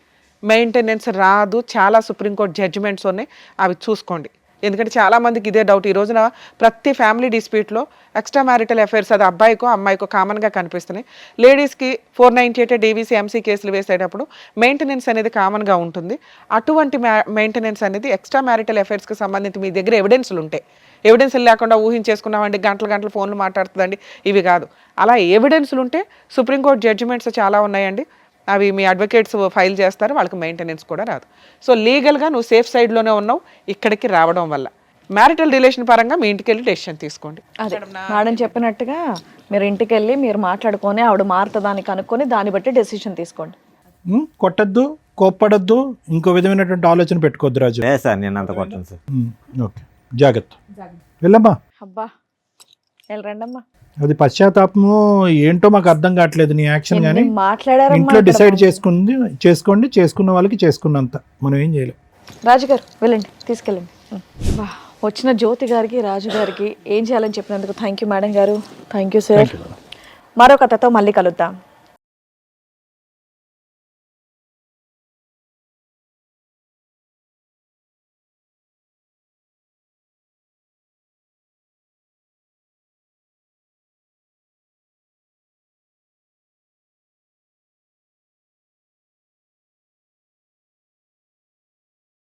మెయింటెనెన్స్ రాదు. చాలా సుప్రీంకోర్టు జడ్జిమెంట్స్ ఉన్నాయి, అవి చూసుకోండి. ఎందుకంటే చాలామందికి ఇదే డౌట్. ఈ రోజున ప్రతి ఫ్యామిలీ డిస్ప్యూట్లో ఎక్స్ట్రా మ్యారిటల్ అఫైర్స్ అది అబ్బాయికో అమ్మాయికో కామన్గా కనిపిస్తున్నాయి. లేడీస్కి 498 డీవీసీ ఎంసీ కేసులు వేసేటప్పుడు మెయింటెనెన్స్ అనేది కామన్గా ఉంటుంది. అటువంటి మెయింటెనెన్స్ అనేది ఎక్స్ట్రా మ్యారిటల్ అఫైర్స్కి సంబంధించి మీ దగ్గర ఎవిడెన్స్లు ఉంటాయి. ఎవిడెన్స్లు లేకుండా ఊహించేసుకున్నామండి, గంటలు ఫోన్లు మాట్లాడుతుందండి, ఇవి కాదు. అలా ఎవిడెన్స్లు ఉంటే సుప్రీంకోర్టు జడ్జిమెంట్స్ చాలా ఉన్నాయండి, అవి మీ అడ్వకేట్స్ ఫైల్ చేస్తారు, వాళ్ళకి మెయింటెనెన్స్ కూడా రాదు. సో లీగల్గా నువ్వు సేఫ్ సైడ్లోనే ఉన్నావు ఇక్కడికి రావడం వల్ల. మ్యారిటల్ రిలేషన్ పరంగా మీ ఇంటికి వెళ్ళి డెసిషన్ తీసుకోండి. అదే మేడం చెప్పినట్టుగా మీరు ఇంటికి వెళ్ళి మీరు మాట్లాడుకొని ఆవిడ మారుతుందాన్ని కనుక్కొని దాన్ని బట్టి డెసిషన్ తీసుకోండి. కొట్టద్దు, కోప్పడద్దు, ఇంకో విధమైనటువంటి ఆలోచన పెట్టుకోవద్దు రాజు. సార్ నేను అంత కొట్టను సార్. ఓకే, జాగ్రత్త. వెళ్ళమ్మా. అబ్బా వెళ్ళరండమ్మా. అది పశ్చాత్తాపము ఏంటో మాకు అర్థం కావట్లేదు నీ యాక్షన్. కానీ మాట్లాడారు, ఇంట్లో డిసైడ్ చేసుకోండి, చేసుకున్న వాళ్ళకి చేసుకున్నంత, మనం ఏం చేయలేం. రాజుగారు వెళ్ళండి, తీసుకెళ్ళండి. వచ్చిన జ్యోతి గారికి, రాజు గారికి ఏం చేయాలని చెప్పినందుకు థ్యాంక్ యూ మేడం గారు. Thank you sir. మరో కథతో మళ్ళీ కలుద్దాం.